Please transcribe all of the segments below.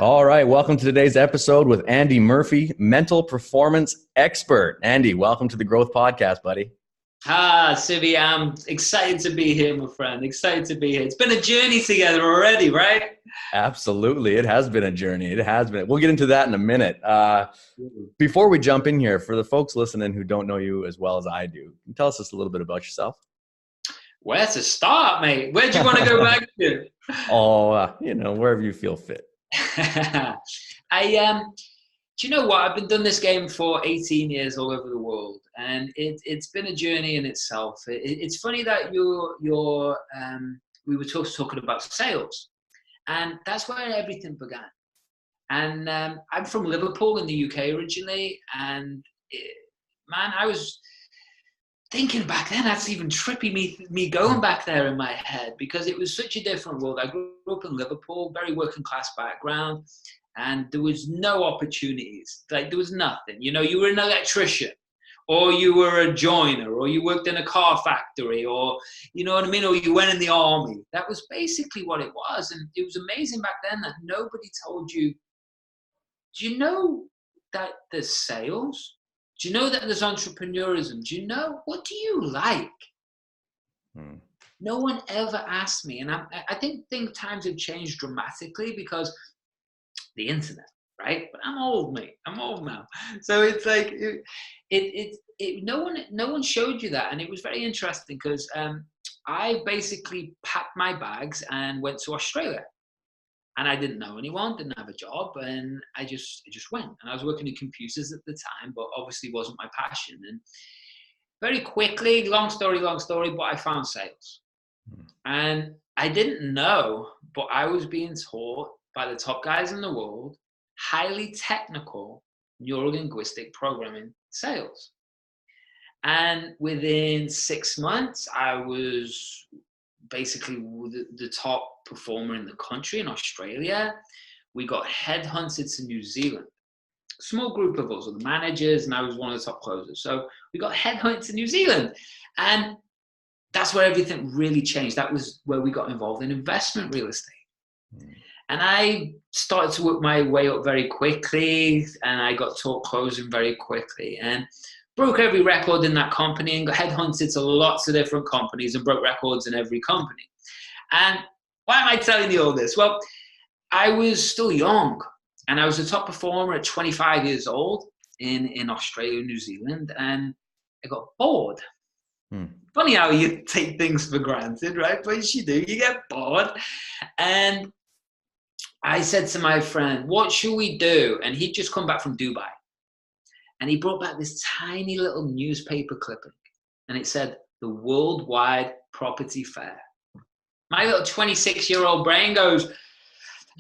All right, welcome to today's episode with Andy Murphy, mental performance expert. Andy, welcome to the Growth Podcast, buddy. Sivi, I'm excited to be here, my friend. Excited to be here. It's been a journey together already, right? Absolutely. It has been a journey. It has been. We'll get into that in a minute. Before we jump in here, for the folks listening who don't know you as well as I do, can you tell us just a little bit about yourself? Where to start, mate? Where do you want to go back to? Wherever you feel fit. Do you know what? I've been doing this game for 18 years all over the world, and it's been a journey in itself. It's funny that we were talking about sales, and that's where everything began. And I'm from Liverpool in the UK originally, and I was thinking back then, that's even trippy, me going back there in my head, because it was such a different world. I grew up in Liverpool, very working class background, and there was no opportunities. Like, there was nothing. You know, you were an electrician, or you were a joiner, or you worked in a car factory, or, you know what I mean, or you went in the army. That was basically what it was. And it was amazing back then that nobody told you, do you know that there's sales? Do you know that there's entrepreneurism? Do you know, what do you like? No one ever asked me. And I think times have changed dramatically because the internet, right? But I'm old, mate. I'm old now. So it's like, no one showed you that. And it was very interesting because I basically packed my bags and went to Australia. And I didn't know anyone, didn't have a job, and I just went. And I was working in computers at the time, but obviously wasn't my passion. And very quickly, long story, but I found sales. And I didn't know, but I was being taught by the top guys in the world, highly technical neuro-linguistic programming sales. And within 6 months, I was basically the top performer in the country in Australia. We got headhunted to New Zealand. A small group of us were the managers, and I was one of the top closers. So we got headhunted to New Zealand. And that's where everything really changed. That was where we got involved in investment real estate. And I started to work my way up very quickly, and I got taught closing very quickly, and broke every record in that company, and got headhunted to lots of different companies and broke records in every company. And why am I telling you all this? Well, I was still young, and I was a top performer at 25 years old in Australia, New Zealand, and I got bored. Funny how you take things for granted, right? But you do, you get bored. And I said to my friend, what should we do? And he'd just come back from Dubai. And he brought back this tiny little newspaper clipping. And it said, the Worldwide Property Fair. My little 26-year-old brain goes,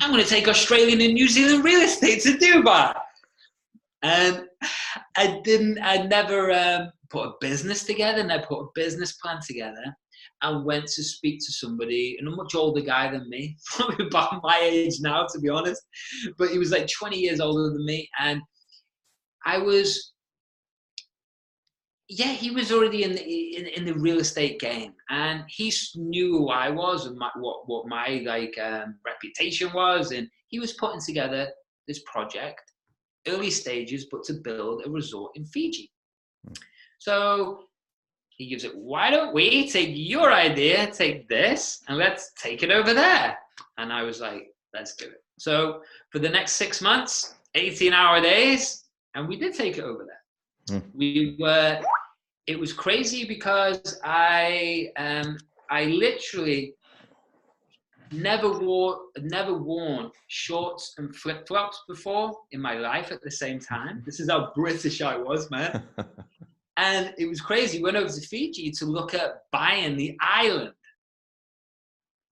I'm going to take Australian and New Zealand real estate to Dubai. And I never put a business together, and I put a business plan together and went to speak to somebody, and a much older guy than me, probably about my age now, to be honest. But he was like 20 years older than me. And he was already in the real estate game, and he knew who I was and what my reputation was, and he was putting together this project, early stages, but to build a resort in Fiji. So he gives it, why don't we take your idea, take this, and let's take it over there? And I was like, let's do it. So for the next 6 months, 18-hour days, and we did take it over there. It was crazy because I literally never worn shorts and flip-flops before in my life at the same time. This is how British I was, man. And it was crazy. We went over to Fiji to look at buying the island.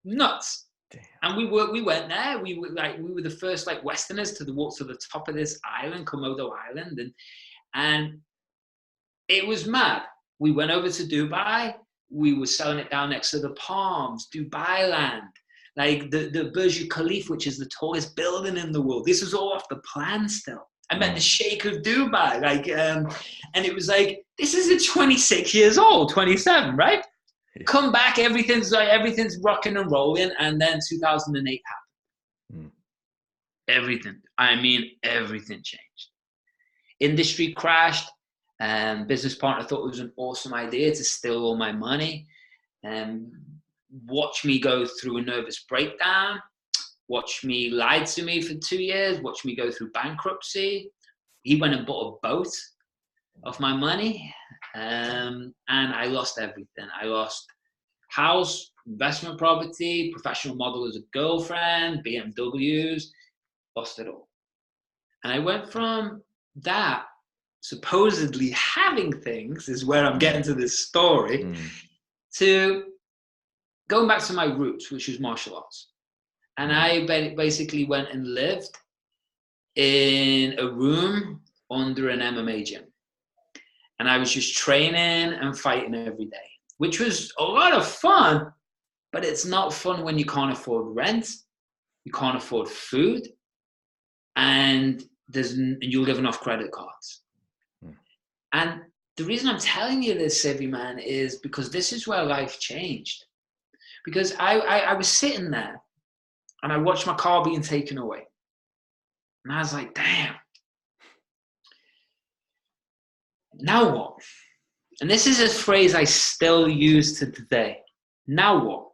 Nuts. Damn. And we went there. We were the first Westerners to walk to the top of this island, Komodo Island, and it was mad. We went over to Dubai. We were selling it down next to the palms, Dubai land, like the Burj Khalifa, which is the tallest building in the world. This was all off the plan still. I met the Sheikh of Dubai, and it was like, this is at 26 years old, 27, right? Yeah. Come back, everything's rocking and rolling, and then 2008 happened. Everything. I mean, everything changed. Industry crashed. Business partner thought it was an awesome idea to steal all my money and watch me go through a nervous breakdown, watch me lie to me for 2 years, watch me go through bankruptcy. He went and bought a boat of my money, and I lost everything. I lost house, investment property, professional model as a girlfriend, BMWs, lost it all. And I went from that, supposedly having things, is where I'm getting to this story, to going back to my roots, which was martial arts. And I basically went and lived in a room under an MMA gym. And I was just training and fighting every day, which was a lot of fun, but it's not fun when you can't afford rent, you can't afford food, and you're living off credit cards. And the reason I'm telling you this, Sivi, man, is because this is where life changed. Because I was sitting there and I watched my car being taken away. And I was like, damn. Now what? And this is a phrase I still use to today. Now what?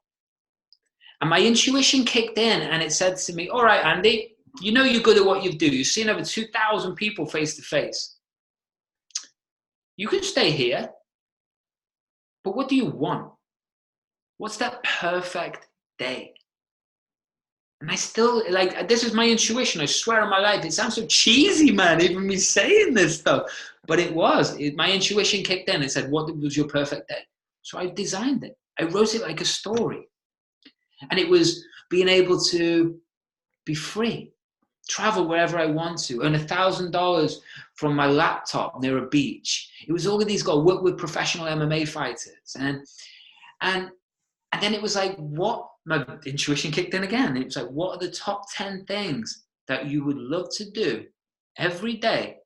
And my intuition kicked in and it said to me, all right, Andy, you know you're good at what you do. You've seen over 2,000 people face to face. You can stay here, but what do you want? What's that perfect day? And I still, like, this is my intuition. I swear on my life. It sounds so cheesy, man, even me saying this stuff. But it was. My intuition kicked in. It said, what was your perfect day? So I designed it. I wrote it like a story. And it was being able to be free, travel wherever I want to, earn $1,000 from my laptop near a beach. It was all of these guys, work with professional MMA fighters. And then it was like, what? My intuition kicked in again. It was like, what are the top 10 things that you would love to do every day?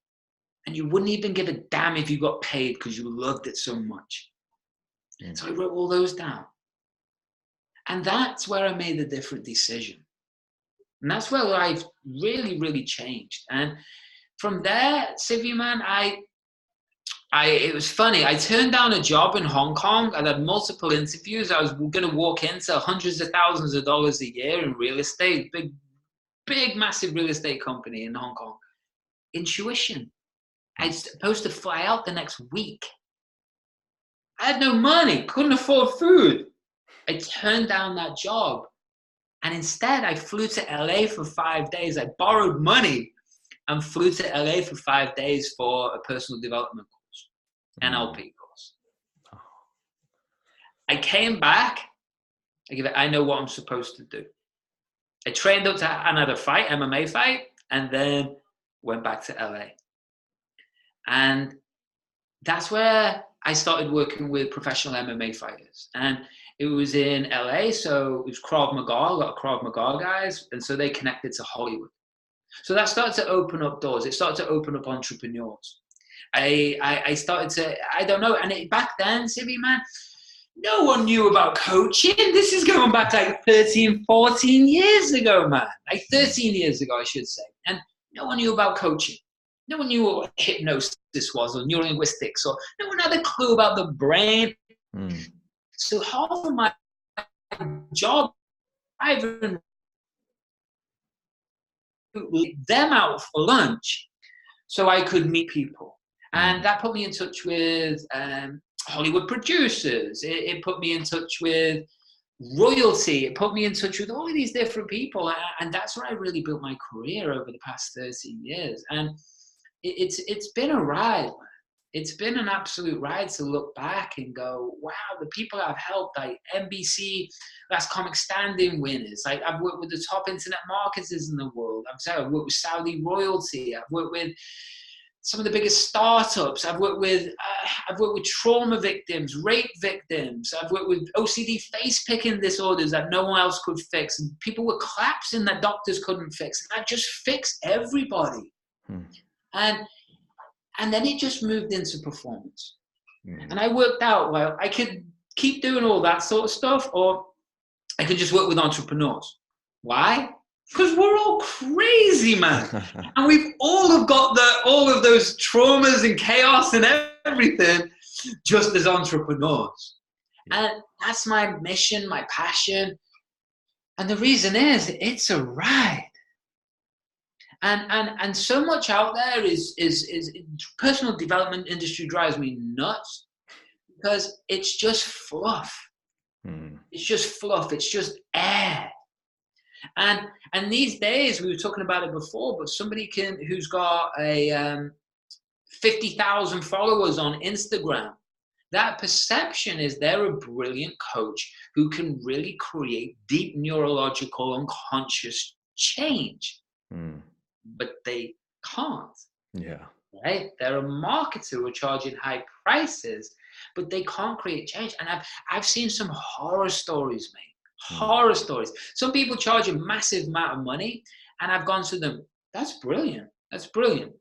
And you wouldn't even give a damn if you got paid because you loved it so much. And so I wrote all those down. And that's where I made a different decision. And that's where life really, really changed. And from there, Sivi, man, it was funny. I turned down a job in Hong Kong. I had multiple interviews. I was going to walk into hundreds of thousands of dollars a year in real estate, big, massive real estate company in Hong Kong. Intuition. I was supposed to fly out the next week. I had no money, couldn't afford food. I turned down that job. And instead, I flew to LA for 5 days. I borrowed money and flew to LA for 5 days for a personal development course, NLP course. I came back. I know what I'm supposed to do. I trained up to another fight, MMA fight, and then went back to LA. And that's where I started working with professional MMA fighters. And it was in LA, so it was Krav Maga, a lot of Krav Maga guys, and so they connected to Hollywood. So that started to open up doors. It started to open up entrepreneurs. I started to, I don't know, and back then, Sivi, man, no one knew about coaching. This is going back like 13, 14 years ago, man. Like 13 years ago, I should say. And no one knew about coaching. No one knew what hypnosis was or neurolinguistics, or no one had a clue about the brain. So half of my job, I even them out for lunch so I could meet people. And that put me in touch with Hollywood producers. It put me in touch with royalty. It put me in touch with all of these different people. And that's where I really built my career over the past 13 years. And it's been a ride, man. It's been an absolute ride to look back and go, wow, the people I've helped, like NBC Last Comic Standing winners. Like I've worked with the top internet marketers in the world. I've worked with Saudi royalty. I've worked with some of the biggest startups. I've worked with trauma victims, rape victims. I've worked with OCD face picking disorders that no one else could fix. And people were collapsing that doctors couldn't fix. And I just fixed everybody. And then it just moved into performance. And I worked out, well, I could keep doing all that sort of stuff, or I could just work with entrepreneurs. Why? Because we're all crazy. crazy, man. And we've all have got all of those traumas and chaos and everything just as entrepreneurs. And that's my mission, my passion. And the reason is it's a ride. And so much out there is personal development industry drives me nuts because it's just fluff. It's just fluff. It's just air. And these days, we were talking about it before, but somebody who's got a 50,000 followers on Instagram, that perception is they're a brilliant coach who can really create deep neurological unconscious change. But they can't. Yeah. Right? They're a marketer who are charging high prices, but they can't create change. And I've seen some horror stories, mate. Horror stories. Some people charge a massive amount of money, and I've gone to them, that's brilliant. That's brilliant.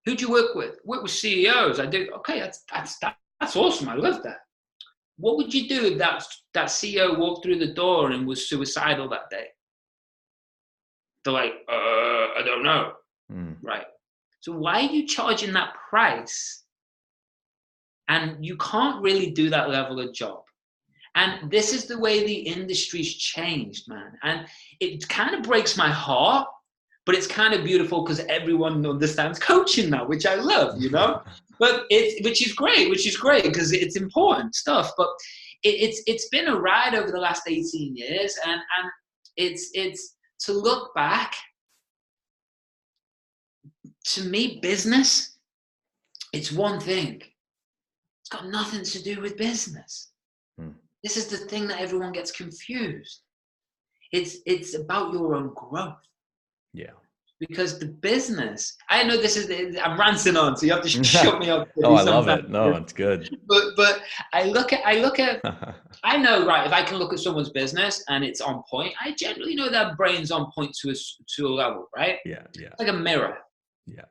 Who do you work with? Work with CEOs. I do. Okay, that's awesome. I love that. What would you do if that CEO walked through the door and was suicidal that day? They're like, I don't know. Right. So why are you charging that price? And you can't really do that level of job. And this is the way the industry's changed, man. And it kind of breaks my heart, but it's kind of beautiful because everyone understands coaching now, which I love, you know? But which is great because it's important stuff. But it's been a ride over the last 18 years. And it's to look back, to me, business, it's one thing. It's got nothing to do with business. This is the thing that everyone gets confused. It's about your own growth. Yeah. Because the business, I know I'm ranting on, so you have to shut me up. Oh, I love it. No, it's good. But I look at, I know, right, if I can look at someone's business and it's on point, I generally know their brain's on point to a level, right? Yeah. It's like a mirror. Yeah.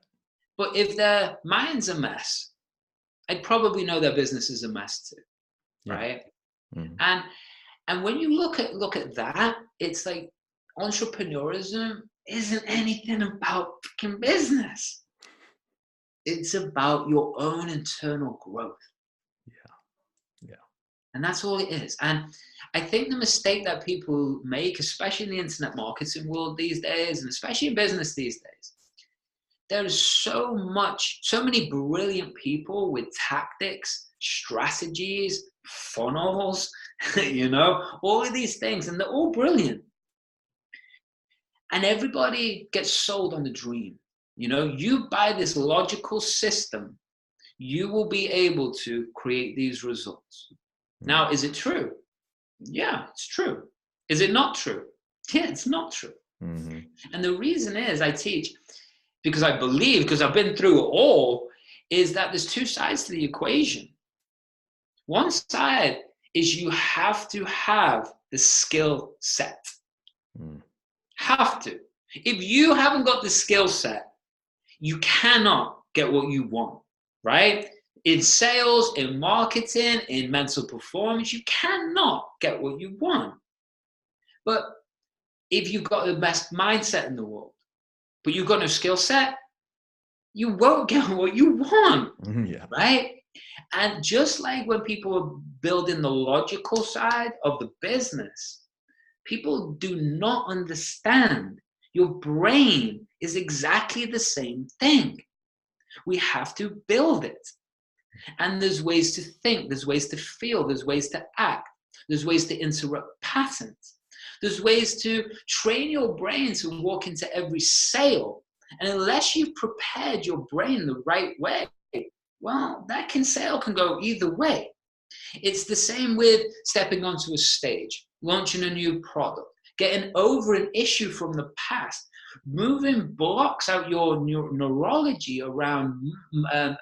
But if their mind's a mess, I'd probably know their business is a mess too, right? And when you look at that, it's like entrepreneurism isn't anything about freaking business. It's about your own internal growth. Yeah. And that's all it is. And I think the mistake that people make, especially in the internet marketing world these days, and especially in business these days, there's so many brilliant people with tactics, strategies, funnels, you know, all of these things, and they're all brilliant. And everybody gets sold on the dream. You know, you buy this logical system, you will be able to create these results. Now, is it true? Yeah, it's true. Is it not true? Yeah, it's not true. And the reason is I teach, because I believe, because I've been through it all, is that there's two sides to the equation. One side is you have to have the skill set. Have to. If you haven't got the skill set, you cannot get what you want, right? In sales, in marketing, in mental performance, you cannot get what you want. But if you've got the best mindset in the world, but you've got no skill set, you won't get what you want, right? And just like when people are building the logical side of the business, people do not understand your brain is exactly the same thing. We have to build it. And there's ways to think, there's ways to feel, there's ways to act, there's ways to interrupt patterns. There's ways to train your brain to walk into every sale. And unless you've prepared your brain the right way, well, that sale can go either way. It's the same with stepping onto a stage, launching a new product, getting over an issue from the past, moving blocks out your neurology around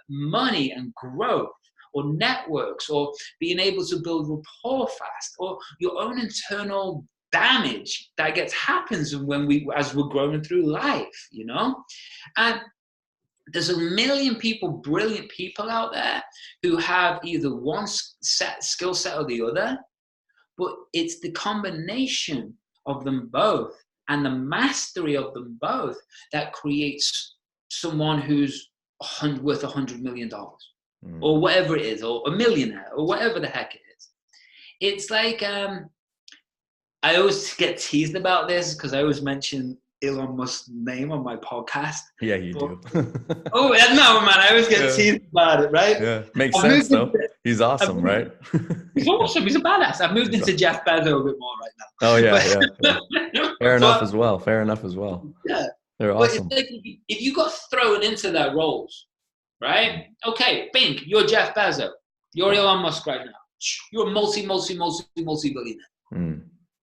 money and growth, or networks, or being able to build rapport fast, or your own internal damage that happens as we're growing through life, you know? And there's a million brilliant people out there who have either one skill set or the other, but it's the combination of them both and the mastery of them both that creates someone who's worth $100 million or whatever it is, or a millionaire or whatever the heck it is. It's like, I always get teased about this because I always mention Elon Musk's name on my podcast. Yeah, you do. Oh, no, man, I always get teased about it, right? Yeah, makes sense, though. He's awesome, right? He's awesome. He's a badass. I've moved into Jeff Bezos a bit more right now. Oh, yeah. Fair enough as well. Yeah. They're awesome. But it's like, if you got thrown into their roles, right? Okay, Bing, you're Jeff Bezos. You're Elon Musk right now. You're a multi-billionaire.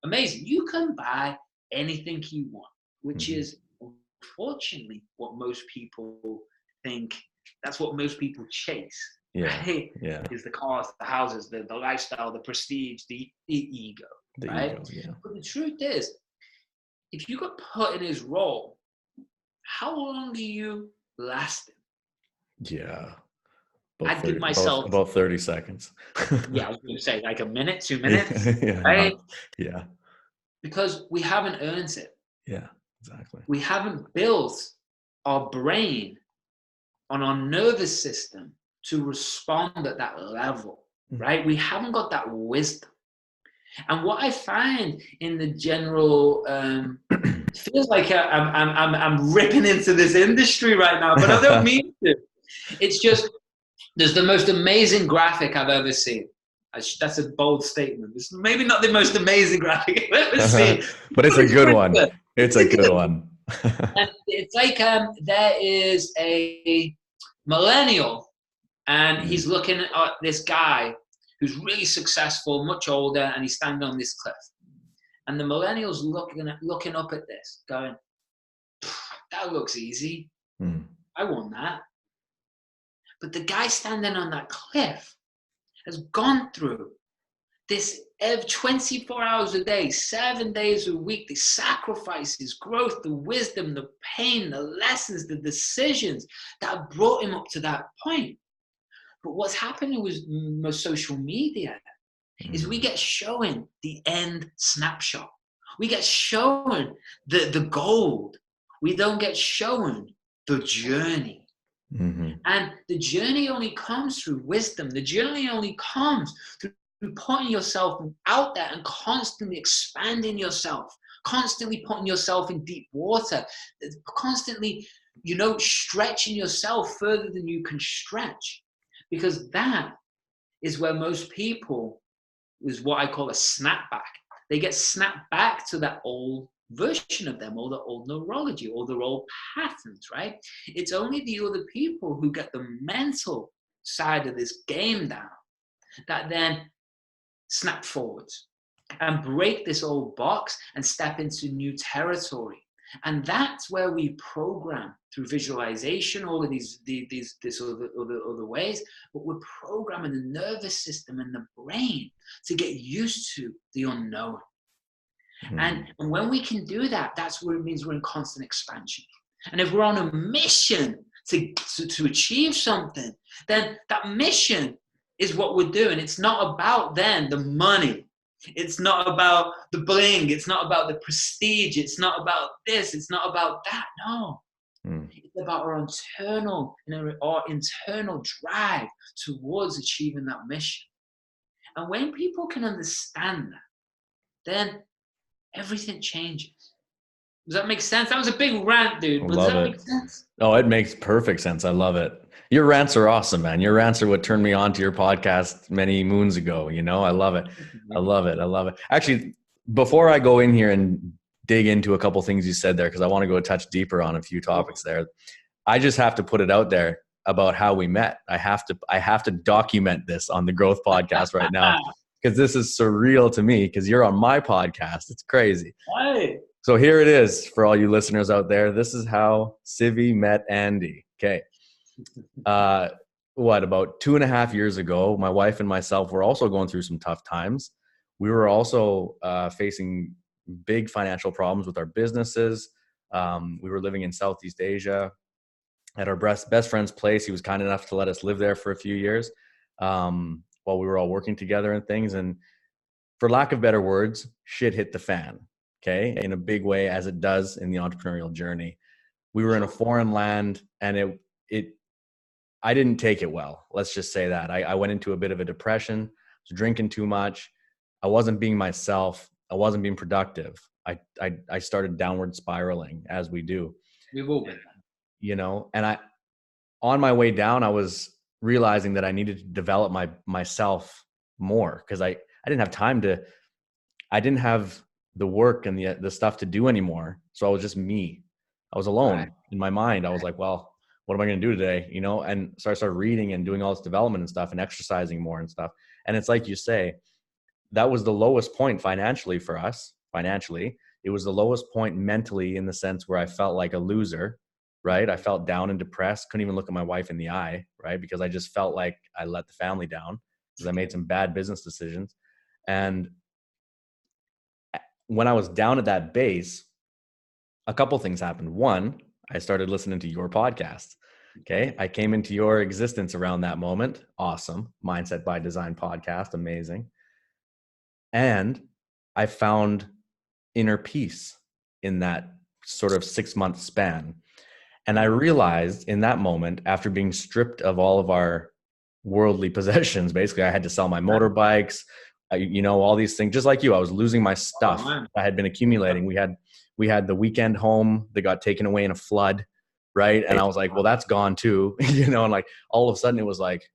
Amazing. You can buy anything you want, which is unfortunately what most people think. That's what most people chase. Yeah. Right? Yeah. Is the cars, the houses, the lifestyle, the prestige, the ego. Right? Ego, yeah. But the truth is, if you got put in his role, how long are you lasting? Yeah. I'd give myself about 30 seconds. Yeah, I was going to say like a minute, 2 minutes. Yeah. Right? Yeah. Because we haven't earned it. Yeah, exactly. We haven't built our brain on our nervous system to respond at that level, right? We haven't got that wisdom. And what I find in the general, it feels like I'm ripping into this industry right now, but I don't mean to. It's just, there's the most amazing graphic I've ever seen. That's a bold statement. It's maybe not the most amazing graphic I've ever seen. But it's a good one. It's a good one. And it's like there is a millennial, and he's looking at this guy who's really successful, much older, and he's standing on this cliff. And the millennial's looking up at this, going, that looks easy. I want that. But the guy standing on that cliff has gone through this 24 hours a day, 7 days a week, the sacrifices, growth, the wisdom, the pain, the lessons, the decisions that have brought him up to that point. But what's happening with most social media is we get shown the end snapshot. We get shown the gold. We don't get shown the journey. And the journey only comes through wisdom. The journey only comes through putting yourself out there and constantly expanding yourself, constantly putting yourself in deep water, constantly, stretching yourself further than you can stretch. Because that is where most people, is what I call a snapback. They get snapped back to that old version of them, or the old neurology, or their old patterns, right? It's only the other people who get the mental side of this game down that then snap forwards and break this old box and step into new territory. And that's where we program through visualization, all of these other ways, but we're programming the nervous system and the brain to get used to the unknown. And when we can do that, that's what it means we're in constant expansion. And if we're on a mission to achieve something, then that mission is what we're doing. It's not about then the money. It's not about the bling. It's not about the prestige. It's not about this. It's not about that. No. It's about our internal drive towards achieving that mission. And when people can understand that, then everything changes. Does that make sense? That was a big rant, dude. Does that make sense? Oh, it makes perfect sense. I love it. Your rants are awesome, man. Your rants are what turned me on to your podcast many moons ago. I love it. I love it. Actually, before I go in here and dig into a couple things you said there, because I want to go a touch deeper on a few topics there, I just have to put it out there about how we met. I have to document this on the Growth Podcast right now, because this is surreal to me, because you're on my podcast. It's crazy. Right. So here it is for all you listeners out there. This is how Civi met Andy. Okay. About 2.5 years ago, my wife and myself were also going through some tough times. We were also facing big financial problems with our businesses. We were living in Southeast Asia at our best friend's place. He was kind enough to let us live there for a few years while we were all working together and things. And for lack of better words, shit hit the fan. okay, in a big way, as it does in the entrepreneurial journey. We were in a foreign land, and I didn't take it well. Let's just say that. I went into a bit of a depression, was drinking too much. I wasn't being myself. I wasn't being productive. I started downward spiraling, as we do, We've all been there. you know, and on my way down, I was realizing that I needed to develop myself more, because I didn't have time to, I didn't have the work and the stuff to do anymore. So I was just me. I was Right. alone in my mind. I was like, well, what am I going to do today? You know? And so I started reading and doing all this development and stuff and exercising more and stuff. And it's like you say, that was the lowest point financially for us. Financially, it was the lowest point mentally, in the sense where I felt like a loser, right? I felt down and depressed, couldn't even look at my wife in the eye, right? Because I just felt like I let the family down, because I made some bad business decisions. And when I was down at that base, a couple things happened. One, I started listening to your podcast. Okay. I came into your existence around that moment. Awesome. Mindset by Design podcast. Amazing. And I found inner peace in that sort of 6-month span. And I realized in that moment, after being stripped of all of our worldly possessions, basically, I had to sell my motorbikes, you know, all these things. Just like you, I was losing my stuff I had been accumulating. We had the weekend home that got taken away in a flood, right? And I was like, well, that's gone too, you know. And like all of a sudden, it was like,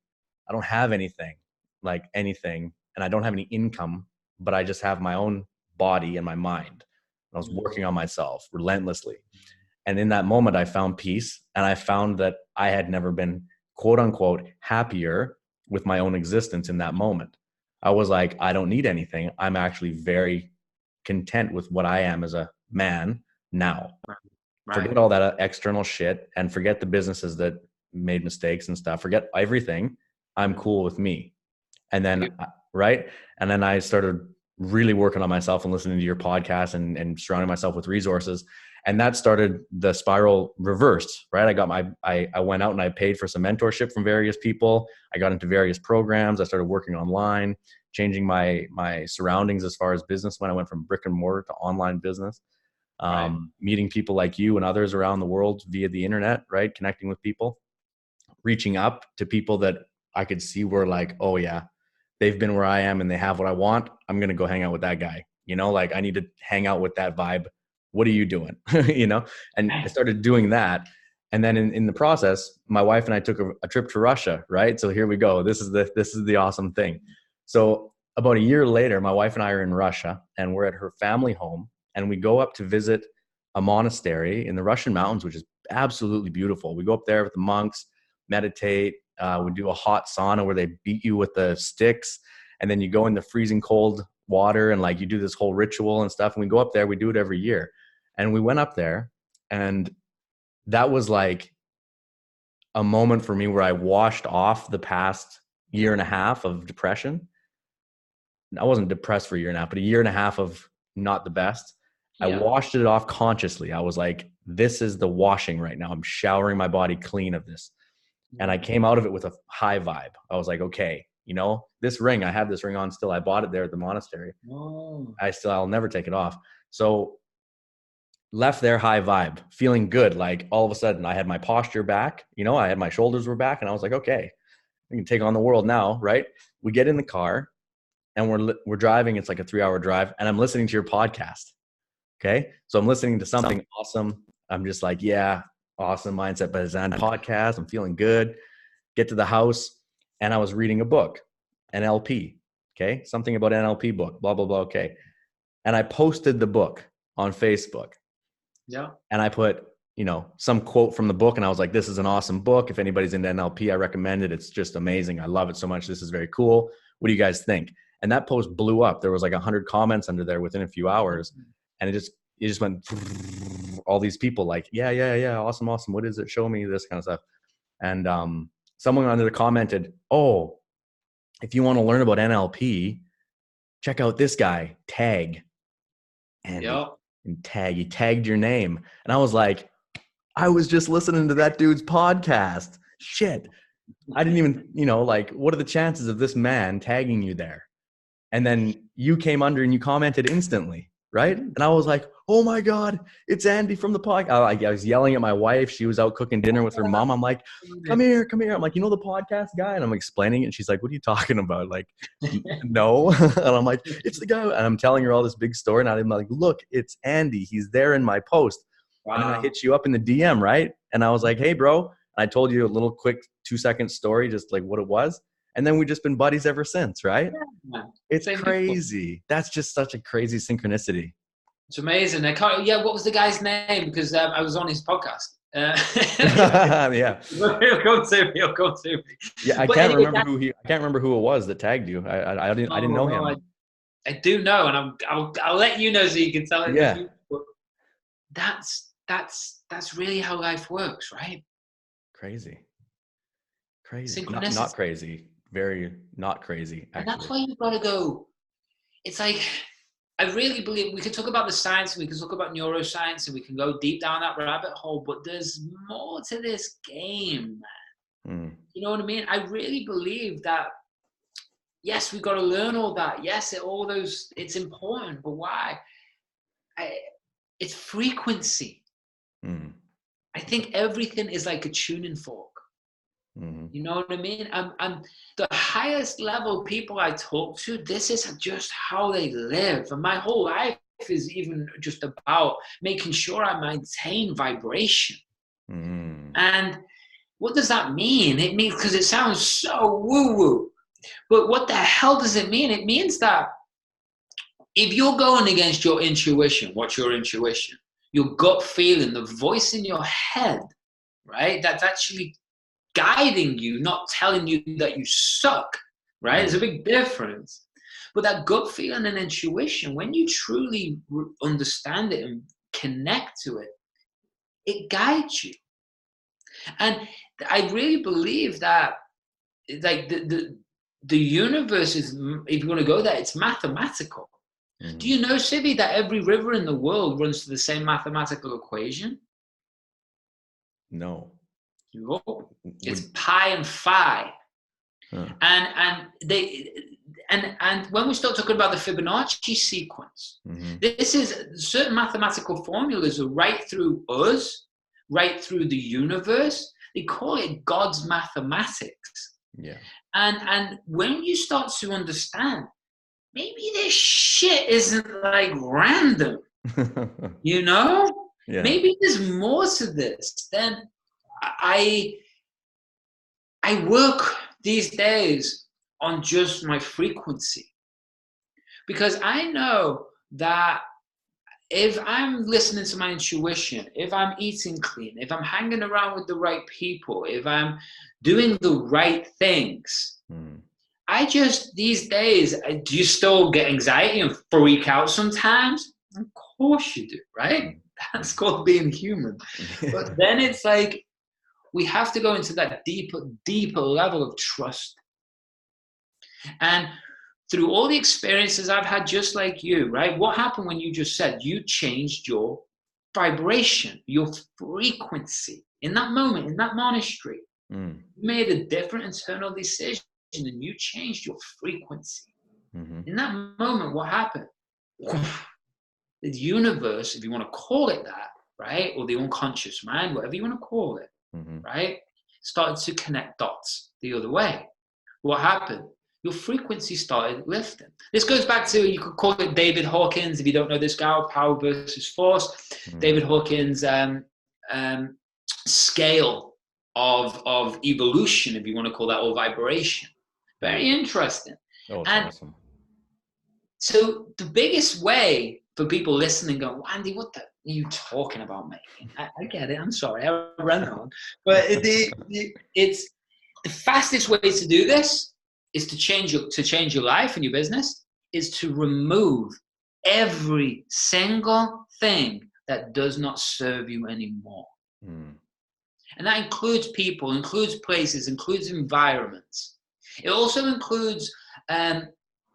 I don't have anything, and I don't have any income, but I just have my own body and my mind. And I was working on myself relentlessly. And in that moment, I found peace, and I found that I had never been, quote unquote, happier with my own existence in that moment. I was like, I don't need anything. I'm actually very content with what I am as a man now. Right. Forget all that external shit, and forget the businesses that made mistakes and stuff. Forget everything. I'm cool with me. And then, right. And then I started really working on myself and listening to your podcast, and surrounding myself with resources. And that started the spiral reversed, right? I went out and I paid for some mentorship from various people. I got into various programs. I started working online, changing my surroundings as far as business. When I went from brick and mortar to online business, meeting people like you and others around the world via the internet, right? Connecting with people, reaching up to people that I could see were like, oh yeah, they've been where I am and they have what I want. I'm going to go hang out with that guy. You know, like I need to hang out with that vibe. What are you doing? You know? And I started doing that. And then in the process, my wife and I took a trip to Russia, right? So here we go. This is the awesome thing. So about a year later, my wife and I are in Russia, and we're at her family home, and we go up to visit a monastery in the Russian mountains, which is absolutely beautiful. We go up there with the monks, meditate. We do a hot sauna where they beat you with the sticks, and then you go in the freezing cold water, and like you do this whole ritual and stuff. And we go up there. We do it every year. And we went up there, and that was like a moment for me where I washed off the past year and a half of depression. I wasn't depressed for a year and a half, but a year and a half of not the best. I washed it off consciously. I was like, this is the washing right now. I'm showering my body clean of this. And I came out of it with a high vibe. I was like, okay, you know, this ring, I have this ring on still. I bought it there at the monastery. I'll never take it off. So left there, high vibe, feeling good. Like all of a sudden I had my posture back, you know, I had my shoulders were back, and I was like, okay, I can take on the world now. Right. We get in the car, and we're driving. It's like a 3-hour drive, and I'm listening to your podcast. Okay. So I'm listening to something awesome. I'm just like, yeah, awesome Mindset by Design podcast. I'm feeling good. Get to the house, and I was reading a book, NLP. Okay. Something about NLP book, blah, blah, blah. Okay. And I posted the book on Facebook. Yeah. And I put, you know, some quote from the book, and I was like, this is an awesome book. If anybody's into NLP, I recommend it. It's just amazing. I love it so much. This is very cool. What do you guys think? And that post blew up. There was like 100 comments under there within a few hours. And it just went all these people like, yeah. Awesome. What is it? Show me this kind of stuff. And someone under there commented, oh, if you want to learn about NLP, check out this guy, Tag. And he tagged your name. And I was like, I was just listening to that dude's podcast. Shit. I didn't even, you know, like, what are the chances of this man tagging you there? And then you came under and you commented instantly, right? And I was like, oh my God, it's Andy from the podcast. I was yelling at my wife. She was out cooking dinner with her mom. I'm like, come here, come here. I'm like, you know the podcast guy? And I'm explaining it. And she's like, what are you talking about? Like, no. And I'm like, it's the guy. And I'm telling her all this big story. And I'm like, look, it's Andy. He's there in my post. Wow. And then I hit you up in the DM, right? And I was like, hey, bro. And I told you a little quick 2-second story, just like what it was. And then we've just been buddies ever since, right? Yeah. It's Same crazy. People. That's just such a crazy synchronicity. It's amazing. What was the guy's name? Because I was on his podcast. Yeah. He'll come to me. Yeah, I can't remember who it was that tagged you. I didn't know him. I do know, and I'll let you know so you can tell it. Yeah. But that's really how life works, right? Crazy. Not crazy. Very not crazy, actually. And that's why you've got to go. It's like, I really believe we could talk about the science, and we can talk about neuroscience, and we can go deep down that rabbit hole, but there's more to this game, man. You know what I mean? I really believe that, yes, we've got to learn all that. Yes, it's important, but why? It's frequency. I think everything is like a tuning fork. You know what I mean? And the highest level people I talk to, this is just how they live. And my whole life is even just about making sure I maintain vibration. And what does that mean? It means, because it sounds so woo-woo, but what the hell does it mean? It means that if you're going against your intuition, what's your intuition? Your gut feeling, the voice in your head, right? That's actually guiding you, not telling you that you suck, right? There's a big difference. But that gut feeling and intuition, when you truly understand it and connect to it, it guides you. And I really believe that, like, the universe is, if you want to go there, it's mathematical. Do you know, Sibi, that every river in the world runs to the same mathematical equation? No. It's pi and phi. And when we start talking about the Fibonacci sequence, this is certain mathematical formulas are right through us, right through the universe. They call it God's mathematics. Yeah. And when you start to understand, maybe this shit isn't like random, you know? Yeah. Maybe there's more to this. Then I work these days on just my frequency, because I know that if I'm listening to my intuition, if I'm eating clean, if I'm hanging around with the right people, if I'm doing the right things, I just, these days, do you still get anxiety and freak out sometimes? Of course you do, right? That's called being human. But then it's like, we have to go into that deeper level of trust. And through all the experiences I've had, just like you, right? What happened when you just said you changed your vibration, your frequency in that moment, in that monastery? You made a different internal decision and you changed your frequency. In that moment, what happened? The universe, if you want to call it that, right? Or the unconscious mind, whatever you want to call it, right? Started to connect dots the other way. What happened? Your frequency started lifting. This goes back to, you could call it David Hawkins, if you don't know this guy, Power versus Force. David Hawkins' scale of evolution, if you want to call that, or vibration. Very interesting. Oh, it's awesome. So the biggest way for people listening going, Andy, what the are you talking about, mate? I get it. I'm sorry. I ran on. But it's the fastest way to do this is to change your life and your business, is to remove every single thing that does not serve you anymore. And that includes people, includes places, includes environments. It also includes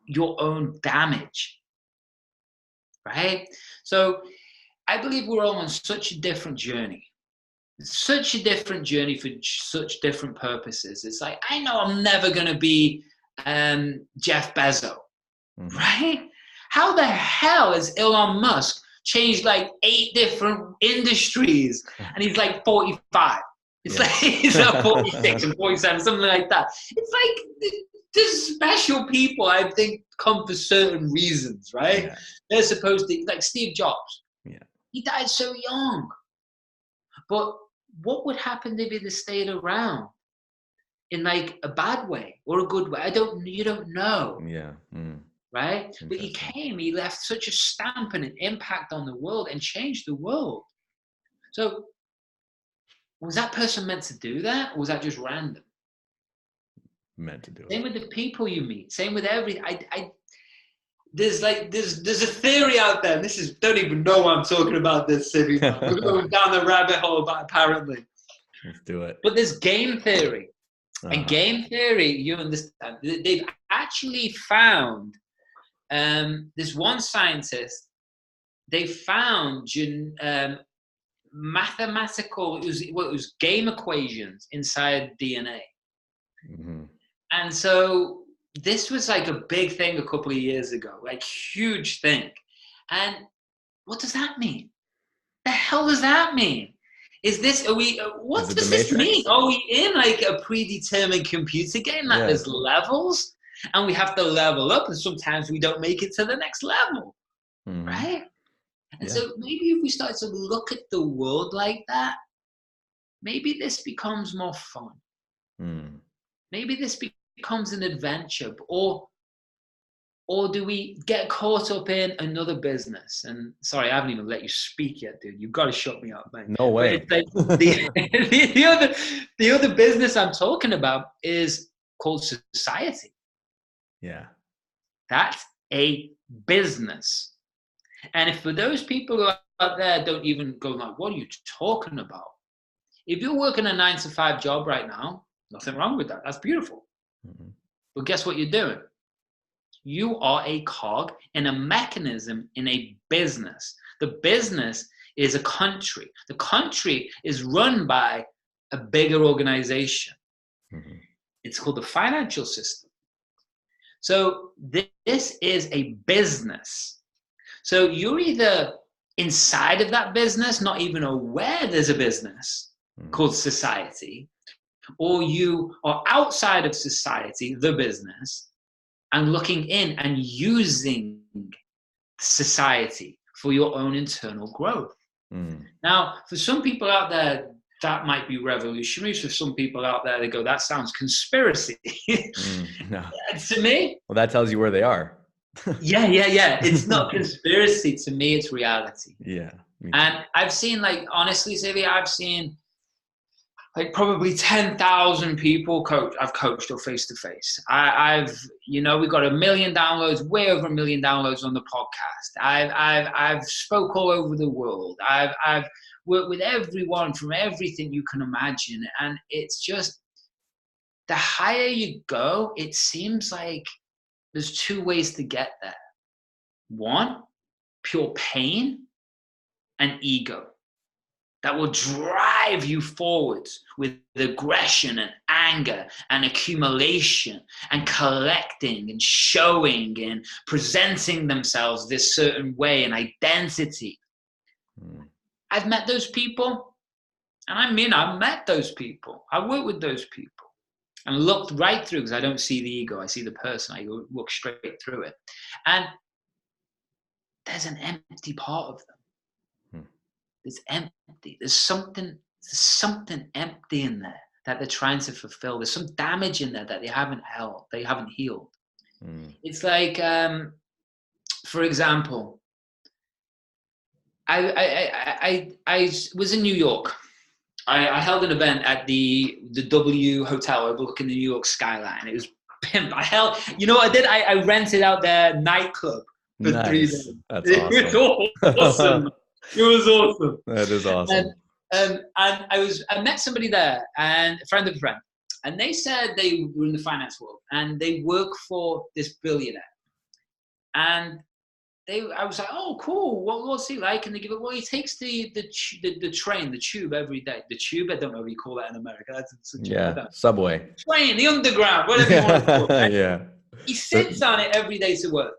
your own damage, right? So I believe we're all on such a different journey. Such a different journey for such different purposes. It's like, I know I'm never going to be Jeff Bezos, right? How the hell has Elon Musk changed like 8 different industries and he's like 45? It's like he's like 46 and 47, something like that. It's like there's special people, I think, come for certain reasons, right? Yeah. They're supposed to, like Steve Jobs. Yeah. He died so young. But what would happen if he'd stayed around in like a bad way or a good way? You don't know. Yeah. Right? But he left such a stamp and an impact on the world and changed the world. So was that person meant to do that, or was that just random? Meant to do it. Same with the people you meet. Same with everything. There's a theory out there. Don't even know why I'm talking about this, Sibi. We're going down the rabbit hole, but apparently. Let's do it. But there's game theory. And game theory, you understand, they've actually found, there's one scientist, they found mathematical, it was game equations inside DNA. Mm-hmm. And so this was like a big thing a couple of years ago, like huge thing. And what does that mean? The hell does that mean? What does this mean? Are we in like a predetermined computer game that there's levels and we have to level up and sometimes we don't make it to the next level, right? And so maybe if we start to look at the world like that, maybe this becomes more fun. Maybe this becomes an adventure, or do we get caught up in another business? And sorry, I haven't even let you speak yet, dude. You've got to shut me up, man. No way. Like the other business I'm talking about is called society. Yeah. That's a business. And if for those people who are out there don't even go like, what are you talking about? If you're working a 9-to-5 job right now, nothing wrong with that. That's beautiful. But guess what you're doing? You are a cog in a mechanism in a business. The business is a country. The country is run by a bigger organization. It's called the financial system. So this is a business. So you're either inside of that business, not even aware there's a business called society, or you are outside of society, the business, and looking in and using society for your own internal growth. Now, for some people out there, that might be revolutionary. For some people out there, they go, that sounds conspiracy. No. To me, well, that tells you where they are. Yeah. It's not conspiracy. To me, it's reality. Yeah. And I've seen, like, honestly, Xavier, I've seen like probably 10,000 people I've coached or face-to-face. We've got 1 million downloads, way over 1 million downloads on the podcast. I've spoke all over the world. I've worked with everyone from everything you can imagine. And it's just, the higher you go, it seems like there's 2 ways to get there. One, pure pain and ego that will drive you forwards with aggression and anger and accumulation and collecting and showing and presenting themselves this certain way and identity. I've met those people, and I've met those people. I work with those people and looked right through, because I don't see the ego, I see the person. I look straight through it. And there's an empty part of them. It's empty. There's something empty in there that they're trying to fulfill. There's some damage in there that they haven't healed. It's like, for example, I was in New York. I held an event at the W Hotel overlooking the New York skyline. It was pimp. You know what I did? I rented out their nightclub for 3 days. That's awesome. It was awesome. It was awesome. That is awesome. And I met somebody there, and a friend of a friend, and they said they were in the finance world and they work for this billionaire. And I was like, oh, cool. What's he like? And they give it. Well, he takes the train, the tube every day. The tube, I don't know if you call that in America. That's subway. Train, the underground, whatever you want to call it. Right? Yeah. He sits on it every day to work.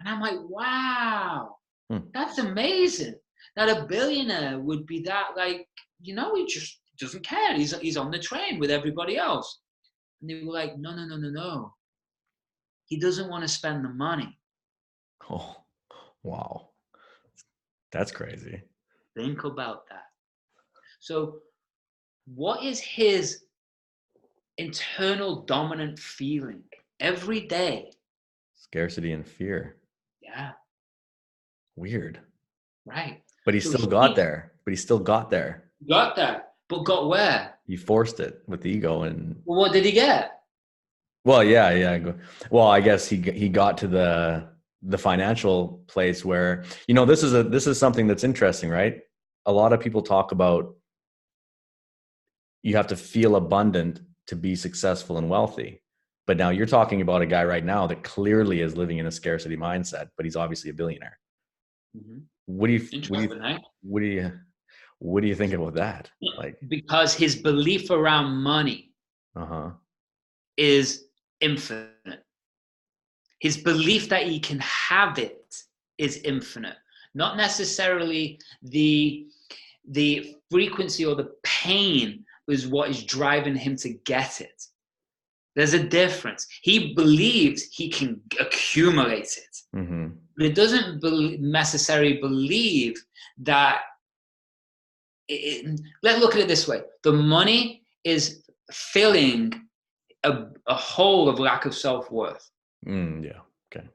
And I'm like, wow, Hmm. that's amazing. That a billionaire would be that, like, he just doesn't care. He's on the train with everybody else. And they were like, no, no, no, no, no. He doesn't want to spend the money. Oh, wow. That's crazy. Think about that. So what is his internal dominant feeling every day? Scarcity and fear. Yeah, Weird. right. But he So still got there. But he still got there. got that, but got where? He forced it with ego and. Well, what did he get? Well, yeah. Well, I guess he got to the financial place where, this is something that's interesting, right? A lot of people talk about you have to feel abundant to be successful and wealthy. But now you're talking about a guy right now that clearly is living in a scarcity mindset, but he's obviously a billionaire. Mm-hmm. What do you Interesting, eh? what do you think about that? Like, because his belief around money is infinite. His belief that he can have it is infinite. Not necessarily the frequency or the pain is what is driving him to get it. There's a difference. He believes he can accumulate it. mm-hmm. But it doesn't necessarily believe that let's look at it this way. The money is filling a hole of lack of self-worth. Yeah. Okay.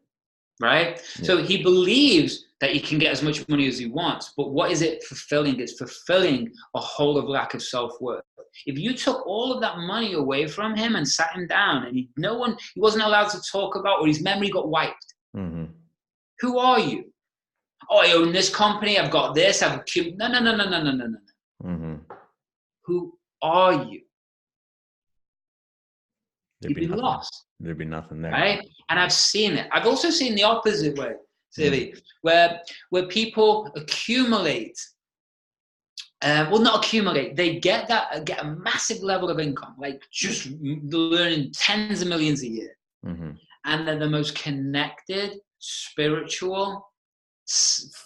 Right? Yeah. So he believes that he can get as much money as he wants, but what is it fulfilling? It's fulfilling a hole of lack of self-worth. If you took all of that money away from him and sat him down and he wasn't allowed to talk about, or his memory got wiped. Mm-hmm. Who are you? Oh, I own this company, I've got this, I've accumulated. No. Mm-hmm. Who are you? There'd You'd be nothing. lost. There'd be nothing there. Right? And I've seen it. I've also seen the opposite way, Silly, where people accumulate. Not accumulate. They get a massive level of income, like just learning tens of millions a year, and they're the most connected, spiritual,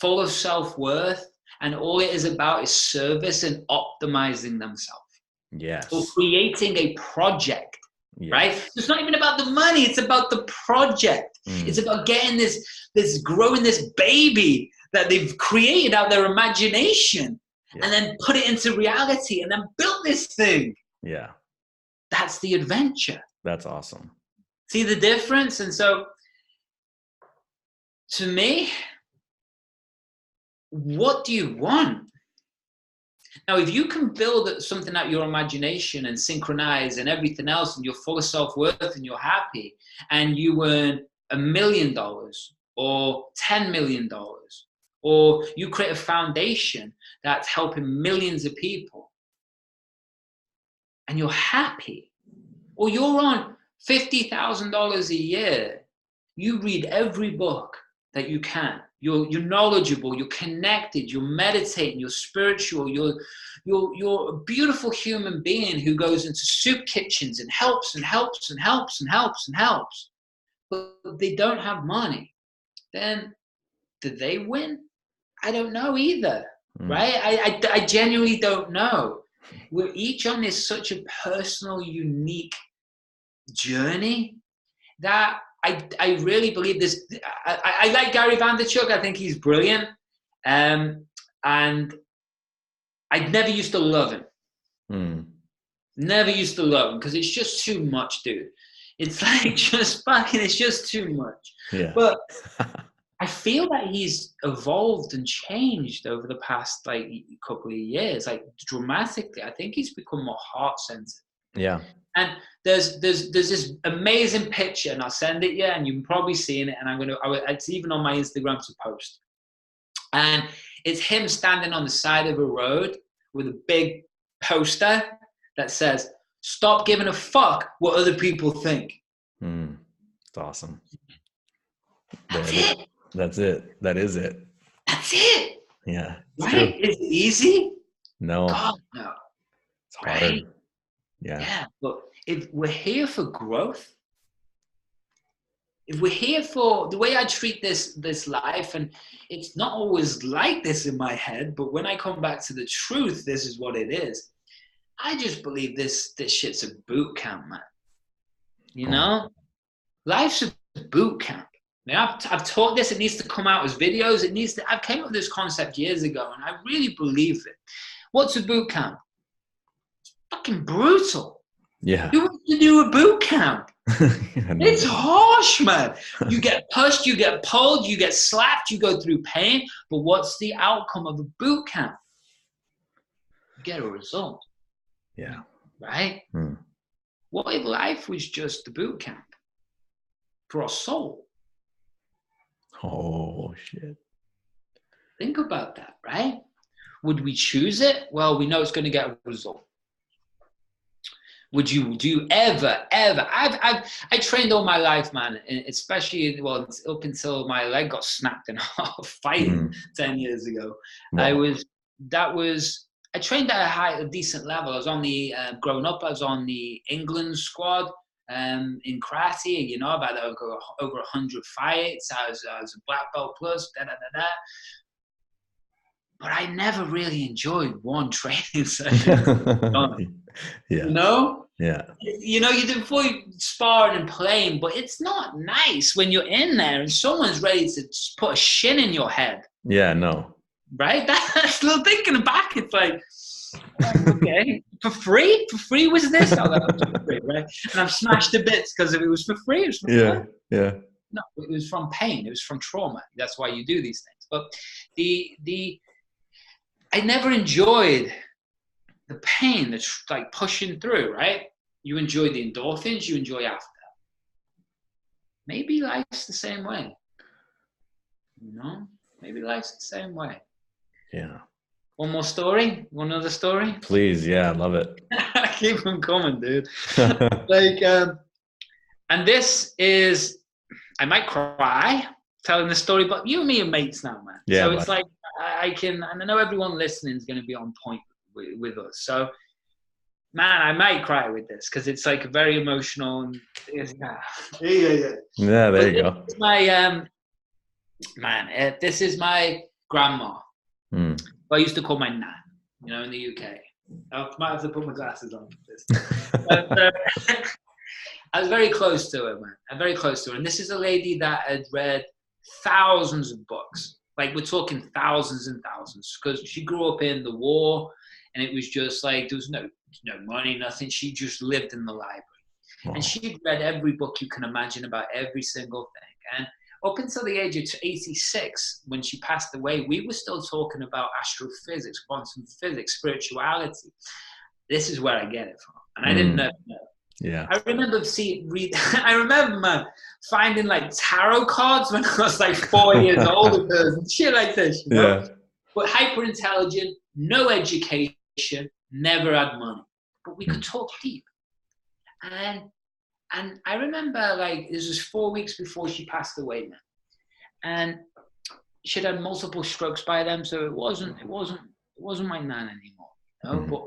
full of self-worth, and all it is about is service and optimizing themselves. Yes. Or creating a project. Yes. Right? It's not even about the money. It's about the project. It's about getting growing this baby that they've created out of their imagination, and then put it into reality and then build this thing. Yeah. That's the adventure. That's awesome. See the difference? And so, to me, what do you want? Now, if you can build something out of your imagination and synchronize and everything else, and you're full of self-worth and you're happy, and you earn $1 million or $10 million, or you create a foundation that's helping millions of people, and you're happy, or you're on $50,000 a year, you read every book that you can. You're knowledgeable, you're connected, you're meditating, you're spiritual, you're a beautiful human being who goes into soup kitchens and helps, but they don't have money. Then do they win? I don't know either, right? I genuinely don't know. We're each on this such a personal, unique journey that I really believe this. I like Gary Vaynerchuk. I think he's brilliant. And I never used to love him. Never used to love him because it's just too much, dude. It's like it's just too much. Yeah. But I feel that he's evolved and changed over the past couple of years, like dramatically. I think he's become more heart-centered. Yeah. And there's this amazing picture, and I'll send it you, and you've probably seen it. And it's even on my Instagram to post. And it's him standing on the side of a road with a big poster that says, "Stop giving a fuck what other people think." It's awesome. That's it. That's it. That is it. That's it. Yeah. Right? Is it easy? No. God, no. It's hard. Right? Yeah. Yeah. But if we're here for growth, if we're here for the way I treat this life, and it's not always like this in my head, but when I come back to the truth, this is what it is. I just believe this shit's a boot camp, man. You know, life's a boot camp. Now, I've taught this. It needs to come out as videos. I came up with this concept years ago, and I really believe it. What's a boot camp? It's fucking brutal. Yeah. Who wants to do a boot camp? It's harsh, man. You get pushed, you get pulled, you get slapped, you go through pain. But what's the outcome of a boot camp? You get a result. Yeah. Right? What if life was just the boot camp for our soul? Oh, shit. Think about that, right? Would we choose it? Well, we know it's going to get a result. Do you ever? I trained all my life, man, especially, up until my leg got snapped in half fighting 10 years ago. Wow. I trained at a decent level. I was on the, growing up, I was on the England squad in karate. You know, I've had over 100 fights. I was a black belt plus, But I never really enjoyed one training session. Yeah. You know? Yeah. You know, you do fully sparring and playing, but it's not nice when you're in there and someone's ready to put a shin in your head. Yeah, no. Right? That's still thinking back. It's like, okay, for free? For free was this? Oh, that was for free, right? And I'm smashed to bits because if it was for free, it was for free. Yeah. No, it was from pain. It was from trauma. That's why you do these things. But I never enjoyed the pain that's like pushing through, right? You enjoy the endorphins, you enjoy after. Maybe life's the same way. You know? Maybe life's the same way. Yeah. One more story? One other story? Please, yeah, I love it. Keep them coming, dude. And this is, I might cry telling the story, but you and me are mates now, man. Yeah, so it's like, and I know everyone listening is going to be on point with us. So, man, I might cry with this because it's like very emotional. And yeah, there you go. This is my grandma. I used to call my nan, you know, in the UK. I might have to put my glasses on for this. But, I was very close to her, man. I'm very close to her. And this is a lady that had read thousands of books. Like, we're talking thousands and thousands. Because she grew up in the war, and it was just like, there was no money, nothing. She just lived in the library. Wow. And she'd read every book you can imagine about every single thing. And up until the age of 86, when she passed away, we were still talking about astrophysics, quantum physics, spirituality. This is where I get it from. And I didn't know. Yeah. I remember man, finding like tarot cards when I was like 4 years old and shit like this, you know? Yeah. But hyper intelligent, no education, never had money. But we could talk deep. And I remember, like, this was 4 weeks before she passed away, man. And she'd had multiple strokes by then, so it wasn't my nan anymore. You know? But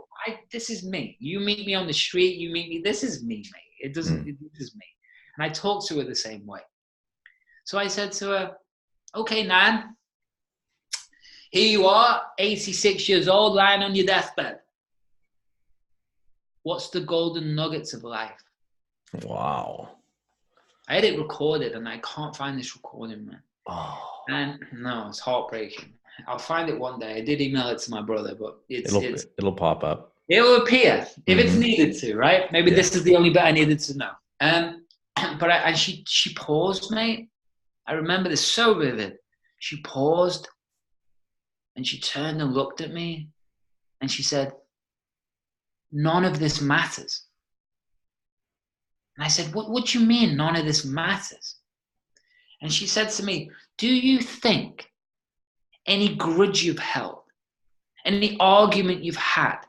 this is me. You meet me on the street, you meet me. This is me, mate. This is me. And I talked to her the same way. So I said to her, "Okay, Nan, here you are, 86 years old, lying on your deathbed. What's the golden nuggets of life?" Wow. I had it recorded, and I can't find this recording, man. Oh. And no, it's heartbreaking. I'll find it one day. I did email it to my brother, but it'll pop up. It'll appear if it's needed to, right? Maybe this is the only bit I needed to know. But she paused, mate. I remember this so vivid. She paused, and she turned and looked at me, and she said, "None of this matters." And I said, what do you mean none of this matters? And she said to me, "Do you think any grudge you've held, any argument you've had,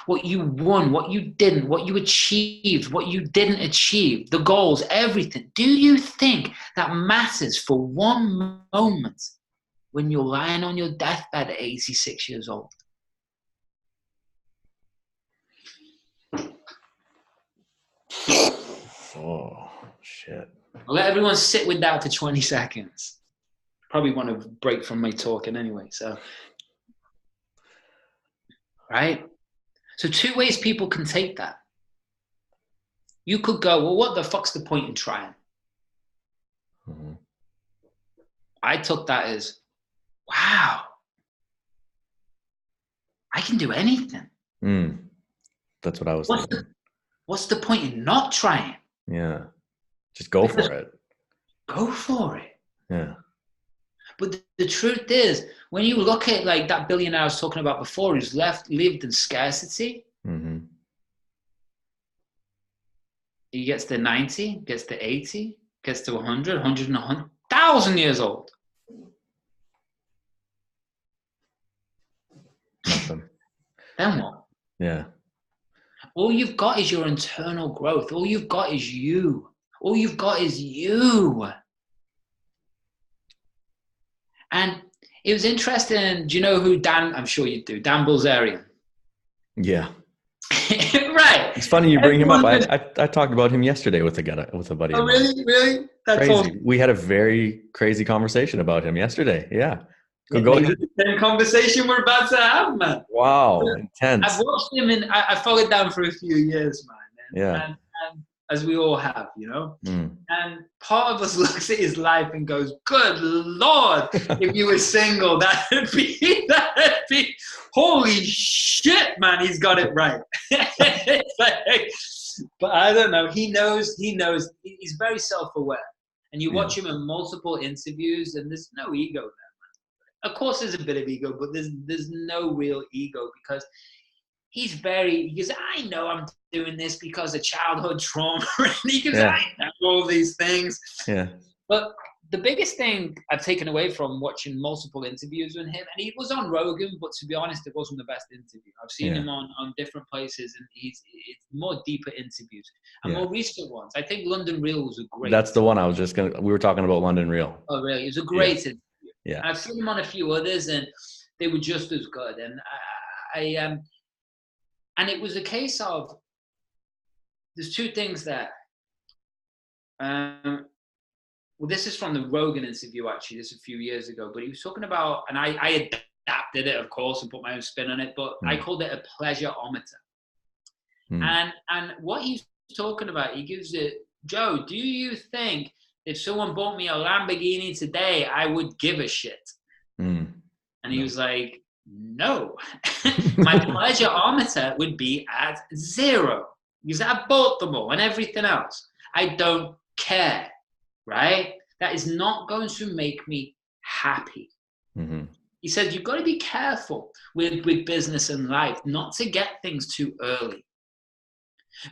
what you won, what you didn't, what you achieved, what you didn't achieve, the goals, everything, do you think that matters for one moment when you're lying on your deathbed at 86 years old?" Oh, shit. I'll let everyone sit with that for 20 seconds. Probably want to break from my talking anyway. So, right? So 2 ways people can take that. You could go, well, what the fuck's the point in trying? Mm-hmm. I took that as, wow, I can do anything. That's what I was thinking. What's the point in not trying? Yeah. Just go for it. Go for it. Yeah. But the truth is, when you look at like that billionaire I was talking about before, who's lived in scarcity, mm-hmm. He gets to 90, gets to 80, gets to 100, 1,000 years old. Nothing. Then what? Yeah. All you've got is your internal growth. All you've got is you. All you've got is you. And it was interesting. Do you know who I'm sure you do, Dan Bilzerian? Yeah. Right. It's funny you bring him up. I talked about him yesterday with a buddy. Oh, really? Really? That's crazy. Awesome. We had a very crazy conversation about him yesterday. Yeah. Go ahead. The same conversation we're about to have, man. Wow. Intense. I've watched him and I followed down for a few years, man. Yeah. And as we all have, you know. And part of us looks at his life and goes, good Lord, if you were single, that'd be holy shit, man, he's got it right. But I don't know. He knows, he's very self-aware. And you watch him in multiple interviews and there's no ego there, man. Of course there's a bit of ego, but there's no real ego because because I know I'm doing this because of childhood trauma. Because I know all these things. Yeah. But the biggest thing I've taken away from watching multiple interviews with him, and he was on Rogan, but to be honest, it wasn't the best interview. I've seen him on different places, and it's more deeper interviews and more recent ones. I think London Real was a great. That's the one I was we were talking about London Real. Oh, really? It was a great interview. Yeah. And I've seen him on a few others, and they were just as good. And and it was a case of, there's 2 things that, well, this is from the Rogan interview, actually, this is a few years ago, but he was talking about, and I adapted it, of course, and put my own spin on it, but I called it a pleasureometer. And what he's talking about, he gives it, Joe, do you think if someone bought me a Lamborghini today, I would give a shit? And he was like, no, my pleasureometer would be at 0 because I bought them all and everything else. I don't care, right? That is not going to make me happy. He said, you've got to be careful with business and life not to get things too early.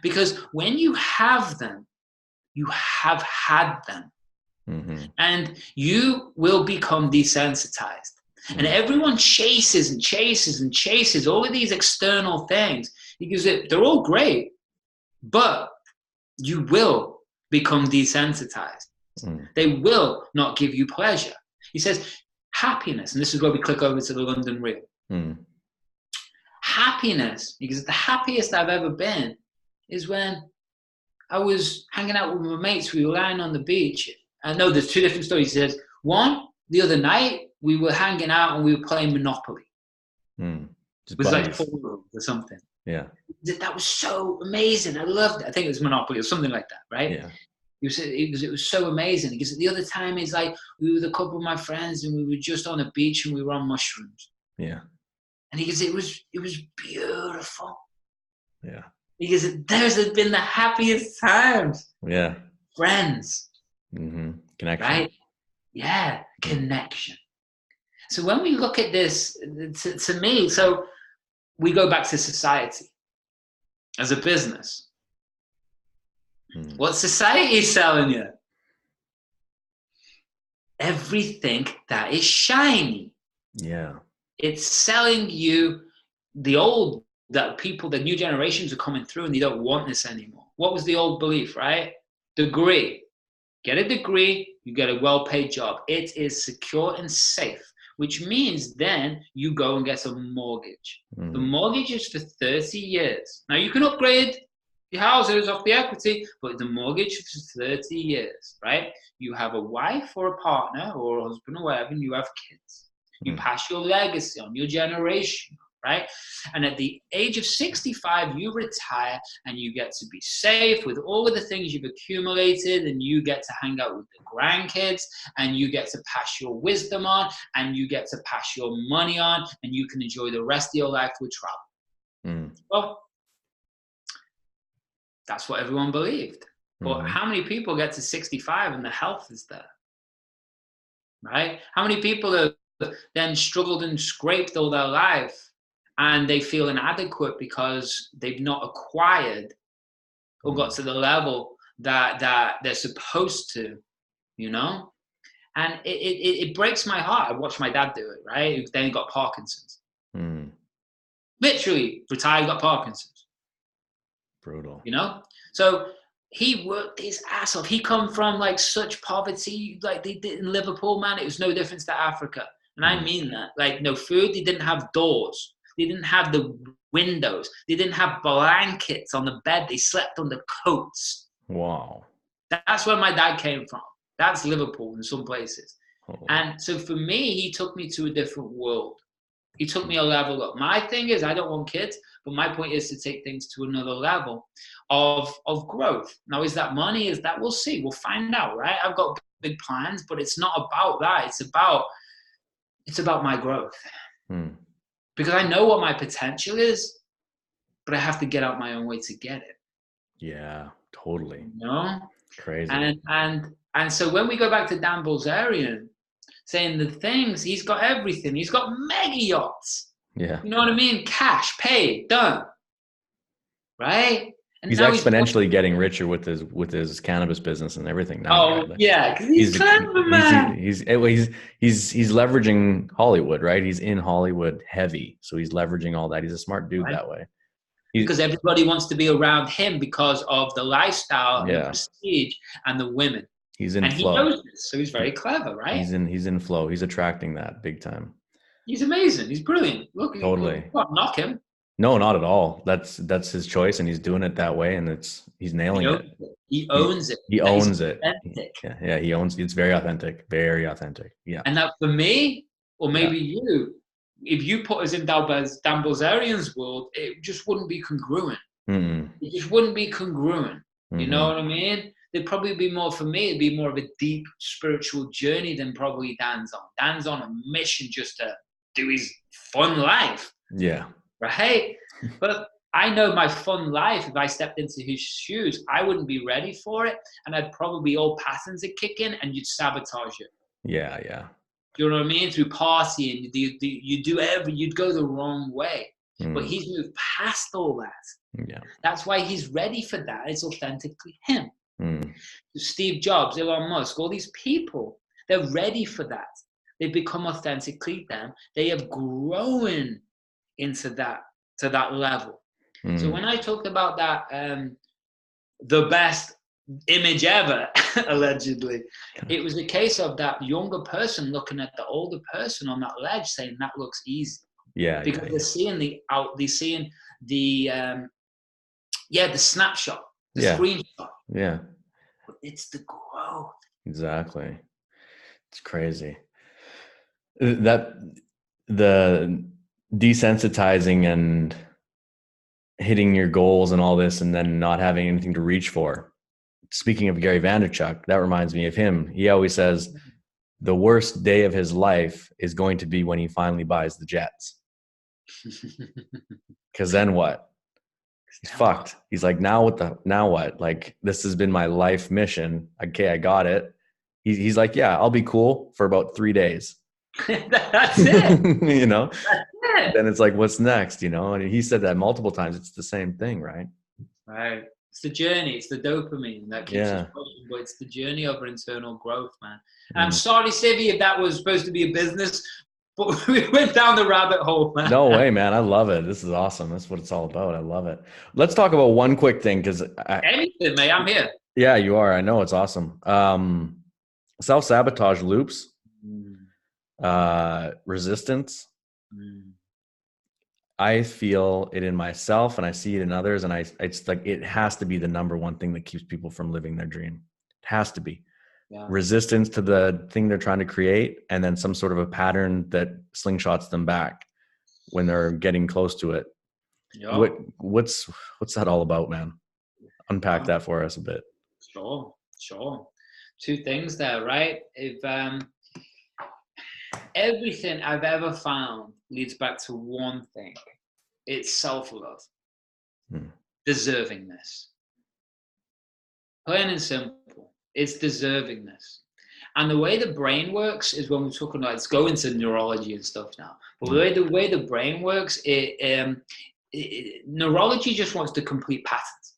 Because when you have them, you have had them. And you will become desensitized. And everyone chases and chases and chases all of these external things because they're all great, but you will become desensitized. They will not give you pleasure. He says happiness, and this is where we click over to the London Real. Happiness, because the happiest I've ever been is when I was hanging out with my mates. We were lying on the beach. I know there's 2 different stories. He says, one, the other night, we were hanging out and we were playing Monopoly. It was like 4 rooms or something. Yeah. That was so amazing. I loved it. I think it was Monopoly or something like that, right? Yeah. It was so amazing. Because the other time it's like we were with a couple of my friends and we were just on a beach and we were on mushrooms. Yeah. And he goes, it was beautiful. Yeah. Because those have been the happiest times. Yeah. Friends. Connection. Right? Yeah. Connection. So when we look at this, to me, so we go back to society as a business. What society is selling you? Everything that is shiny. Yeah. It's selling you the new generations are coming through and they don't want this anymore. What was the old belief, right? Degree. Get a degree, you get a well-paid job. It is secure and safe, which means then you go and get a mortgage. The mortgage is for 30 years. Now you can upgrade your houses off the equity, but the mortgage for 30 years, right? You have a wife or a partner or a husband or whatever, and you have kids. You pass your legacy on, your generation, right? And at the age of 65, you retire and you get to be safe with all of the things you've accumulated, and you get to hang out with the grandkids, and you get to pass your wisdom on, and you get to pass your money on, and you can enjoy the rest of your life with travel. Well, that's what everyone believed. But how many people get to 65 and the health is there? Right? How many people have then struggled and scraped all their life and they feel inadequate because they've not acquired or got to the level that they're supposed to, you know? And it breaks my heart. I watched my dad do it, right? Then he got Parkinson's. Literally retired, got Parkinson's. Brutal. You know? So he worked his ass off. He come from like such poverty, like they did in Liverpool, man. It was no difference to Africa. And I mean that. Like no food, they didn't have doors. They didn't have the windows. They didn't have blankets on the bed. They slept under coats. Wow. That's where my dad came from. That's Liverpool in some places. And so for me, he took me to a different world. He took me a level up. My thing is, I don't want kids, but my point is to take things to another level of growth. Now, is that money? Is that, we'll see. We'll find out, right? I've got big plans, but it's not about that. It's about my growth. Because I know what my potential is, but I have to get out my own way to get it. Yeah, totally. You know? Crazy. And so when we go back to Dan Bilzerian, saying the things, he's got everything. He's got mega yachts. Yeah. You know what I mean? Cash, paid, done. Right? And he's exponentially getting richer with his cannabis business and everything now. Oh, right? Yeah, because he's clever, man. He's leveraging Hollywood, right? He's in Hollywood heavy, so he's leveraging all that. He's a smart dude that way. Because everybody wants to be around him because of the lifestyle and the prestige and the women. He's in and flow. He knows this, so he's very clever, right? He's in flow. He's attracting that big time. He's amazing. He's brilliant. Look, totally. Knock him. No, not at all. That's his choice, and he's doing it that way, and he's nailing it. He owns it. He owns it. Authentic. Yeah, he owns it. It's very authentic. Very authentic. Yeah. And that for me, or maybe you, if you put us in Dan Bilzerian's world, it just wouldn't be congruent. It just wouldn't be congruent. You know what I mean? It'd probably be more, for me, it'd be more of a deep spiritual journey than probably Dan's on. Dan's on a mission just to do his fun life. Yeah. Right? But I know my fun life, if I stepped into his shoes, I wouldn't be ready for it. And I'd probably all patterns would kick in and you'd sabotage it. Yeah, yeah. Do you know what I mean? Through partying, you'd go the wrong way. But he's moved past all that. Yeah. That's why he's ready for that. It's authentically him. Steve Jobs, Elon Musk, all these people, they're ready for that. They've become authentically them. They have grown into that, to that level. So when I talked about that, the best image ever, allegedly, it was a case of that younger person looking at the older person on that ledge saying that looks easy. Yeah. Because they're seeing the snapshot, the screenshot. Yeah. But it's the growth. Exactly. It's crazy. That the desensitizing and hitting your goals and all this and then not having anything to reach for. Speaking of Gary Vaynerchuk, that reminds me of him. He always says the worst day of his life is going to be when he finally buys the jets. Because then what? He's fucked. He's like, now what? Like, this has been my life mission. Okay, I got it. He's like, yeah, I'll be cool for about 3 days. That's it. You know? That's it. Then it's like, what's next? You know? And he said that multiple times. It's the same thing, right? Right. It's the journey. It's the dopamine that keeps us pushing, but it's the journey of our internal growth, man. And I'm sorry, Sivi, if that was supposed to be a business, but we went down the rabbit hole, man. No way, man. I love it. This is awesome. That's what it's all about. I love it. Let's talk about one quick thing. Anything, mate. I'm here. Yeah, you are. I know. It's awesome. Self-sabotage loops, resistance. I feel it in myself and I see it in others. And it's like, it has to be the number one thing that keeps people from living their dream. It has to be Yeah. resistance to the thing they're trying to create. And then some sort of a pattern that slingshots them back when they're getting close to it. Yeah. What's that all about, man? Unpack Um, that for us a bit. Sure. Two things there, right? If everything I've ever found leads back to one thing, it's self-love, deservingness. Plain and simple, it's deservingness. And the way the brain works is when we're talking about, let's go into neurology and stuff now. But the way the brain works, neurology just wants to complete patterns.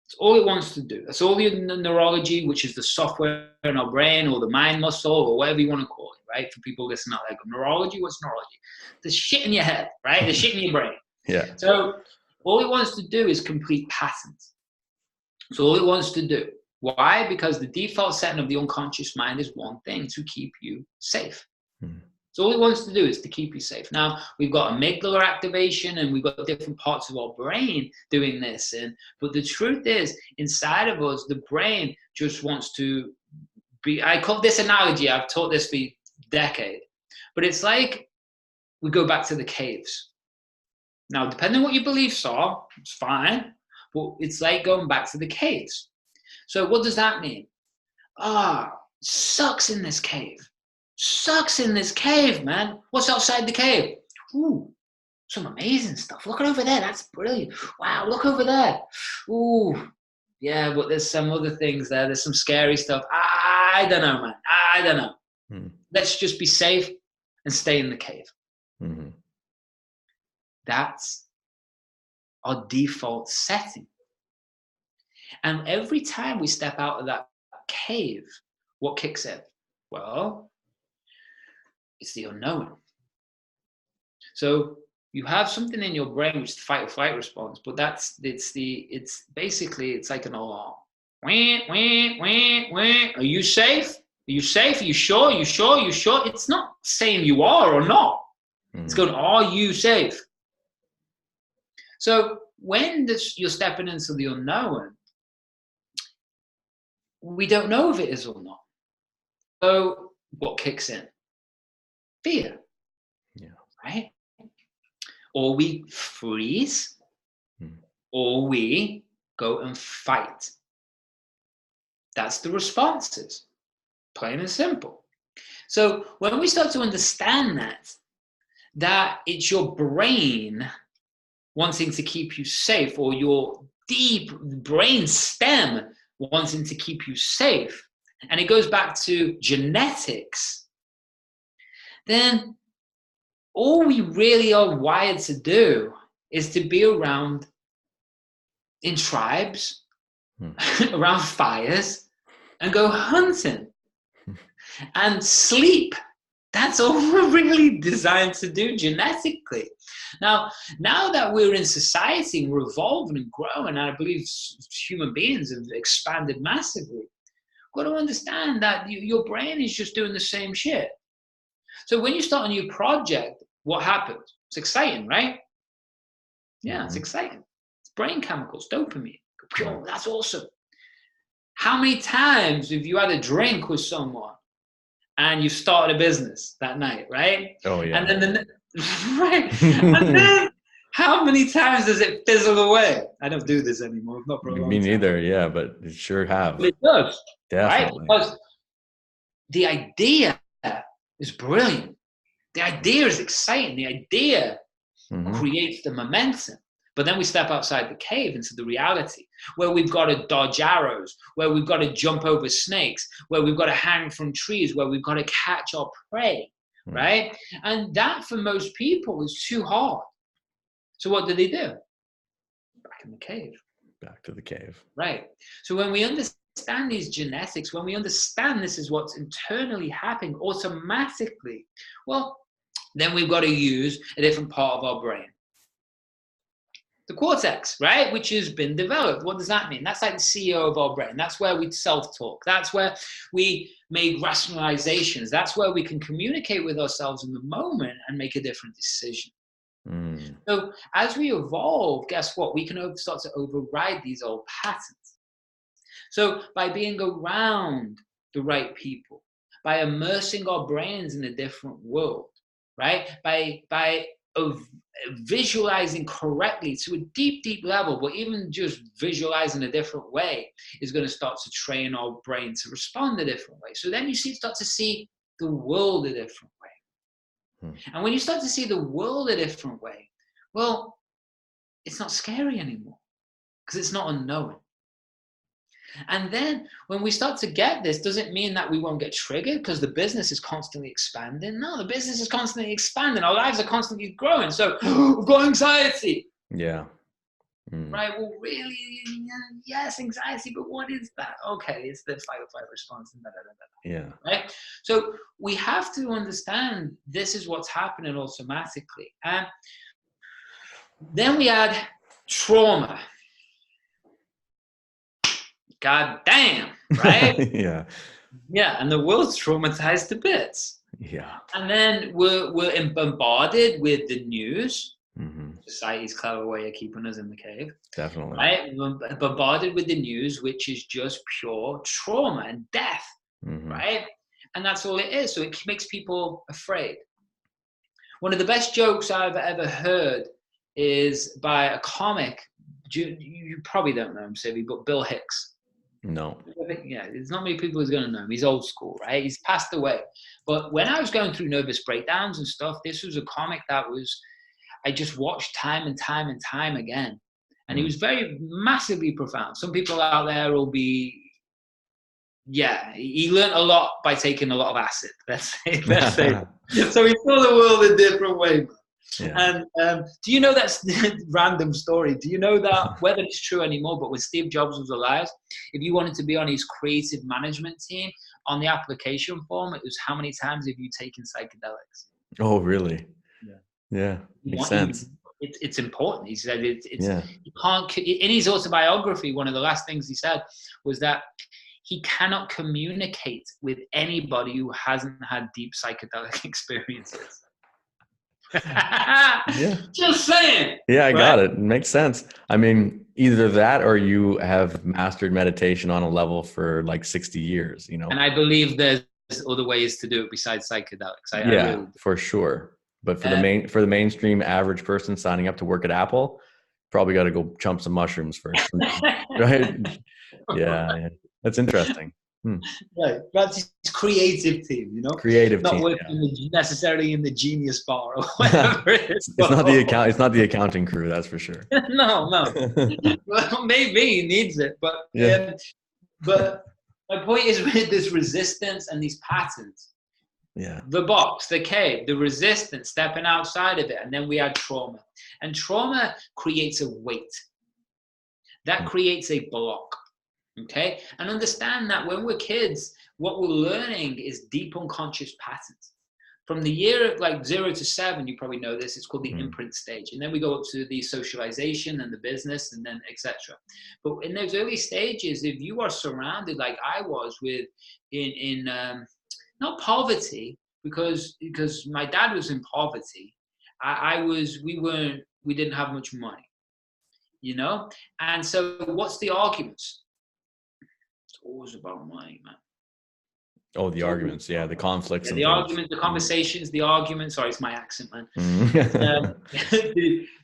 That's all it wants to do. That's all the neurology, which is the software in our brain or the mind muscle or whatever you want to call it, right? For people listening out there, neurology, what's neurology? The shit in your head, right? The shit in your brain. Yeah. So all it wants to do is complete patterns. So all it wants to do. Why? Because the default setting of the unconscious mind is one thing: to keep you safe. So all it wants to do is to keep you safe. Now, we've got amygdala activation and we've got different parts of our brain doing this. But the truth is, inside of us, the brain just wants to be, I call this analogy, I've taught this for decades, but it's like we go back to the caves. Now, depending on what your beliefs are, it's fine, but it's like going back to the caves. So what does that mean? Sucks in this cave. Sucks in this cave, man. What's outside the cave? Ooh, some amazing stuff. Look over there. That's brilliant. Wow, look over there. Ooh, yeah, but there's some other things there. There's some scary stuff. I don't know, man. I don't know. Let's just be safe and stay in the cave. That's our default setting. And every time we step out of that cave, what kicks in? Well, it's the unknown. So you have something in your brain which is the fight or flight response, but it's basically like an alarm. Are you safe? Are you safe? Are you sure? Are you sure? Are you sure? It's not saying you are or not. It's going, are you safe? So when you're stepping into the unknown, we don't know if it is or not. So what kicks in? Fear. Yeah. Right? Or we freeze, or we go and fight. That's the responses. Plain and simple. So when we start to understand that it's your brain wanting to keep you safe, or your deep brain stem wanting to keep you safe, and it goes back to genetics, then all we really are wired to do is to be around in tribes, around fires, and go hunting and sleep. That's all we're really designed to do genetically. Now that we're in society and we're evolving and growing, and I believe human beings have expanded massively, we've got to understand that your brain is just doing the same shit. So when you start a new project, what happens? It's exciting, right? Yeah, it's exciting. It's brain chemicals, dopamine. Oh, that's awesome. How many times have you had a drink with someone and you started a business that night, right? Oh, yeah. And then right. And then how many times does it fizzle away? I don't do this anymore. Not for a long time. Me neither, yeah, but it sure have. But it does. Definitely. Right? Because the idea is brilliant. The idea is exciting. The idea creates the momentum. But then we step outside the cave into the reality where we've got to dodge arrows, where we've got to jump over snakes, where we've got to hang from trees, where we've got to catch our prey, right? And that for most people is too hard. So what do? Back in the cave. Back to the cave. Right. So when we understand these genetics, when we understand this is what's internally happening automatically, well, then we've got to use a different part of our brain. The cortex, right, which has been developed. What does that mean? That's like the CEO of our brain. That's where we self-talk. That's where we make rationalizations. That's where we can communicate with ourselves in the moment and make a different decision. Mm. So as we evolve, guess what? We can start to override these old patterns. So by being around the right people, by immersing our brains in a different world, right? By of visualizing correctly to a deep, deep level, but even just visualizing a different way is going to start to train our brain to respond a different way. So then you start to see the world a different way. Mm. And when you start to see the world a different way, well, it's not scary anymore because it's not unknown. And then when we start to get this, does it mean that we won't get triggered because the business is constantly expanding? No, the business is constantly expanding. Our lives are constantly growing. So we've got anxiety. Yeah. Mm. Right. Well, really, yes, anxiety, but what is that? Okay, it's the fight or flight response. Yeah. Right. So we have to understand this is what's happening automatically. And then we add trauma. God damn, right? Yeah. Yeah, and the world's traumatized to bits. Yeah. And then we're bombarded with the news. Mm-hmm. Society's clever way of keeping us in the cave. Definitely. Right? We're bombarded with the news, which is just pure trauma and death. Mm-hmm. Right? And that's all it is. So it makes people afraid. One of the best jokes I've ever heard is by a comic. You probably don't know him, Sivi, but Bill Hicks. No. Yeah, there's not many people who's going to know him. He's old school, right? He's passed away. But when I was going through nervous breakdowns and stuff, this was a comic that I just watched time and time and time again. And he was very massively profound. Some people out there will be, yeah, he learned a lot by taking a lot of acid. Let's say. So he saw the world a different way. Yeah. And do you know that's random story? Do you know that whether it's true anymore? But when Steve Jobs was alive, if you wanted to be on his creative management team, on the application form, it was how many times have you taken psychedelics? Oh, really? Yeah. Yeah. Makes sense. It's important. He said it's you can't. In his autobiography, one of the last things he said was that he cannot communicate with anybody who hasn't had deep psychedelic experiences. Yeah. Just saying. Yeah, I got it. It makes sense. I mean, either that or you have mastered meditation on a level for like 60 years, you know? And I believe there's other ways to do it besides psychedelics. I really for sure. But for the mainstream average person signing up to work at Apple, probably got to go chump some mushrooms first. Right? Yeah. That's interesting. Right. That's his creative team, you know? Creative not team. Not working necessarily in the Genius Bar or whatever it is. It's not the accounting crew, that's for sure. No. Well, maybe he needs it. But but my point is with this resistance and these patterns. Yeah. The box, the cave, the resistance, stepping outside of it. And then we add trauma. And trauma creates a weight. That creates a block. Okay? And understand that when we're kids, what we're learning is deep unconscious patterns. From the year of like 0 to 7, you probably know this, it's called the imprint stage. And then we go up to the socialization and the business and then etc. But in those early stages, if you are surrounded like I was with in not poverty, because my dad was in poverty, we didn't have much money, you know? And so what's the arguments? It's always about money, man. Oh, the arguments, the conflicts. Yeah, the argument, the conversations, the arguments. Sorry, it's my accent, man.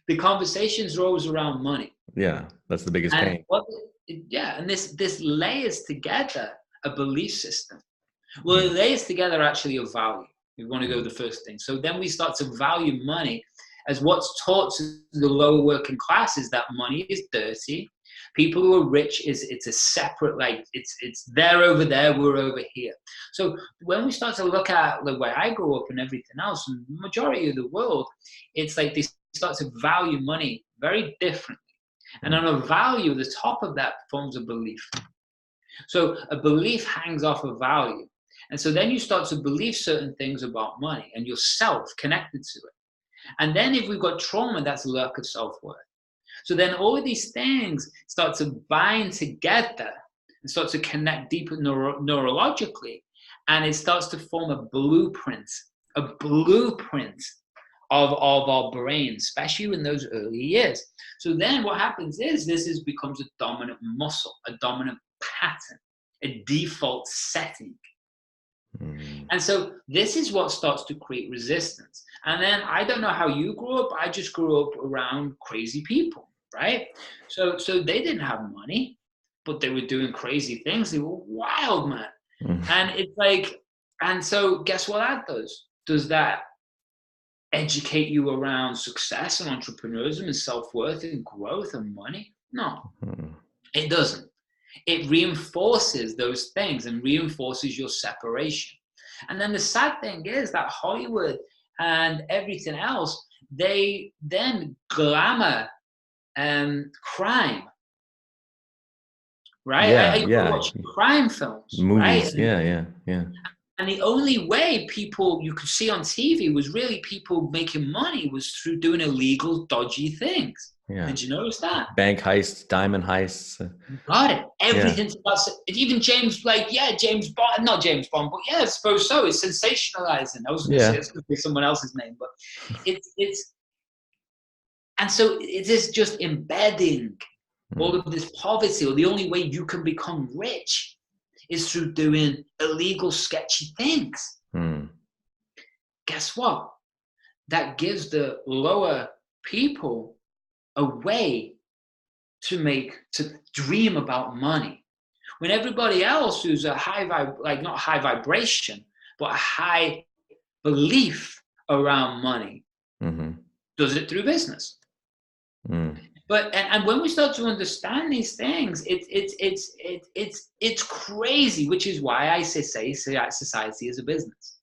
The conversations are always around money. Yeah, that's the biggest pain. And this layers together a belief system. Well, it layers together actually a value. We want to go to the first thing. So then we start to value money as what's taught to the lower working classes, that money is dirty. People who are rich it's a separate, like it's they're over there, we're over here. So when we start to look at the way I grew up and everything else, and the majority of the world, it's like they start to value money very differently. And on a value, the top of that forms a belief. So a belief hangs off a value. And so then you start to believe certain things about money and yourself connected to it. And then if we've got trauma, that's a lack of self-worth. So then all of these things start to bind together and start to connect deeper neurologically. And it starts to form a blueprint of our brain, especially in those early years. So then what happens is becomes a dominant muscle, a dominant pattern, a default setting. And so this is what starts to create resistance. And then I don't know how you grew up. I just grew up around crazy people, right? So they didn't have money, but they were doing crazy things. They were wild, man. And it's like, and so guess what that does? Does that educate you around success and entrepreneurship and self-worth and growth and money? No, it doesn't. It reinforces those things and reinforces your separation. And then the sad thing is that Hollywood and everything else, they then glamour crime, right? I watch crime films, movies, right? Yeah. And the only way you could see on TV was really people making money was through doing illegal, dodgy things. Yeah. Did you notice that? Bank heists, diamond heists. Got it. Everything's about, even James Bond, not James Bond, but yeah, I suppose so. It's sensationalizing. I was going to say it's going to be someone else's name, but it's, and so it is just embedding all of this poverty, or the only way you can become rich is through doing illegal, sketchy things. Guess what? That gives the lower people a way to dream about money. When everybody else who's a not high vibration, but a high belief around money does it through business. But and when we start to understand these things, it's crazy, which is why I say society is a business.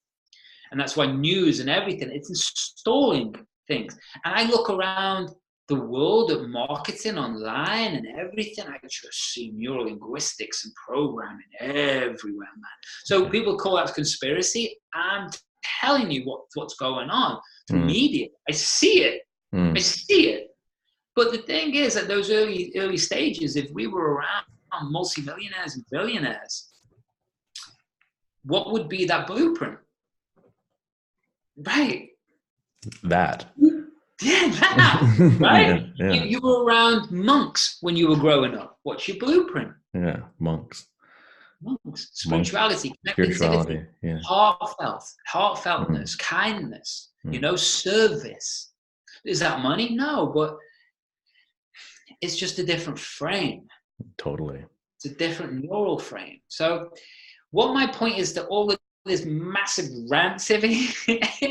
And that's why news and everything, it's installing things. And I look around the world of marketing online and everything, I just see neurolinguistics and programming everywhere, man. So people call that conspiracy. I'm telling you what's going on through media. I see it. I see it. But the thing is, at those early stages, if we were around multimillionaires and billionaires, what would be that blueprint? Right. That. Yeah, that, right? Yeah. You were around monks when you were growing up. What's your blueprint? Yeah, monks. Spirituality, spirituality, yeah. Heartfeltness, kindness, service. Is that money? No, but it's just a different frame. Totally. It's a different neural frame. So what my point is to all of this massive rant, Sivi,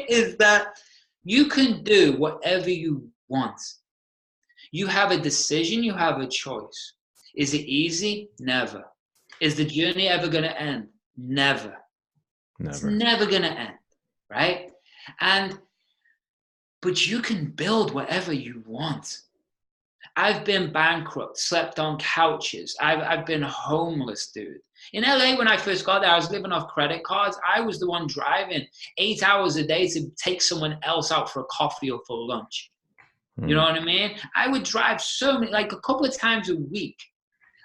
is that you can do whatever you want. You have a decision, you have a choice. Is it easy? Never. Is the journey ever going to end? Never. It's never going to end, right? But you can build whatever you want. I've been bankrupt, slept on couches. I've been homeless, dude. In LA, when I first got there, I was living off credit cards. I was the one driving 8 hours a day to take someone else out for a coffee or for lunch. You know what I mean? I would drive a couple of times a week,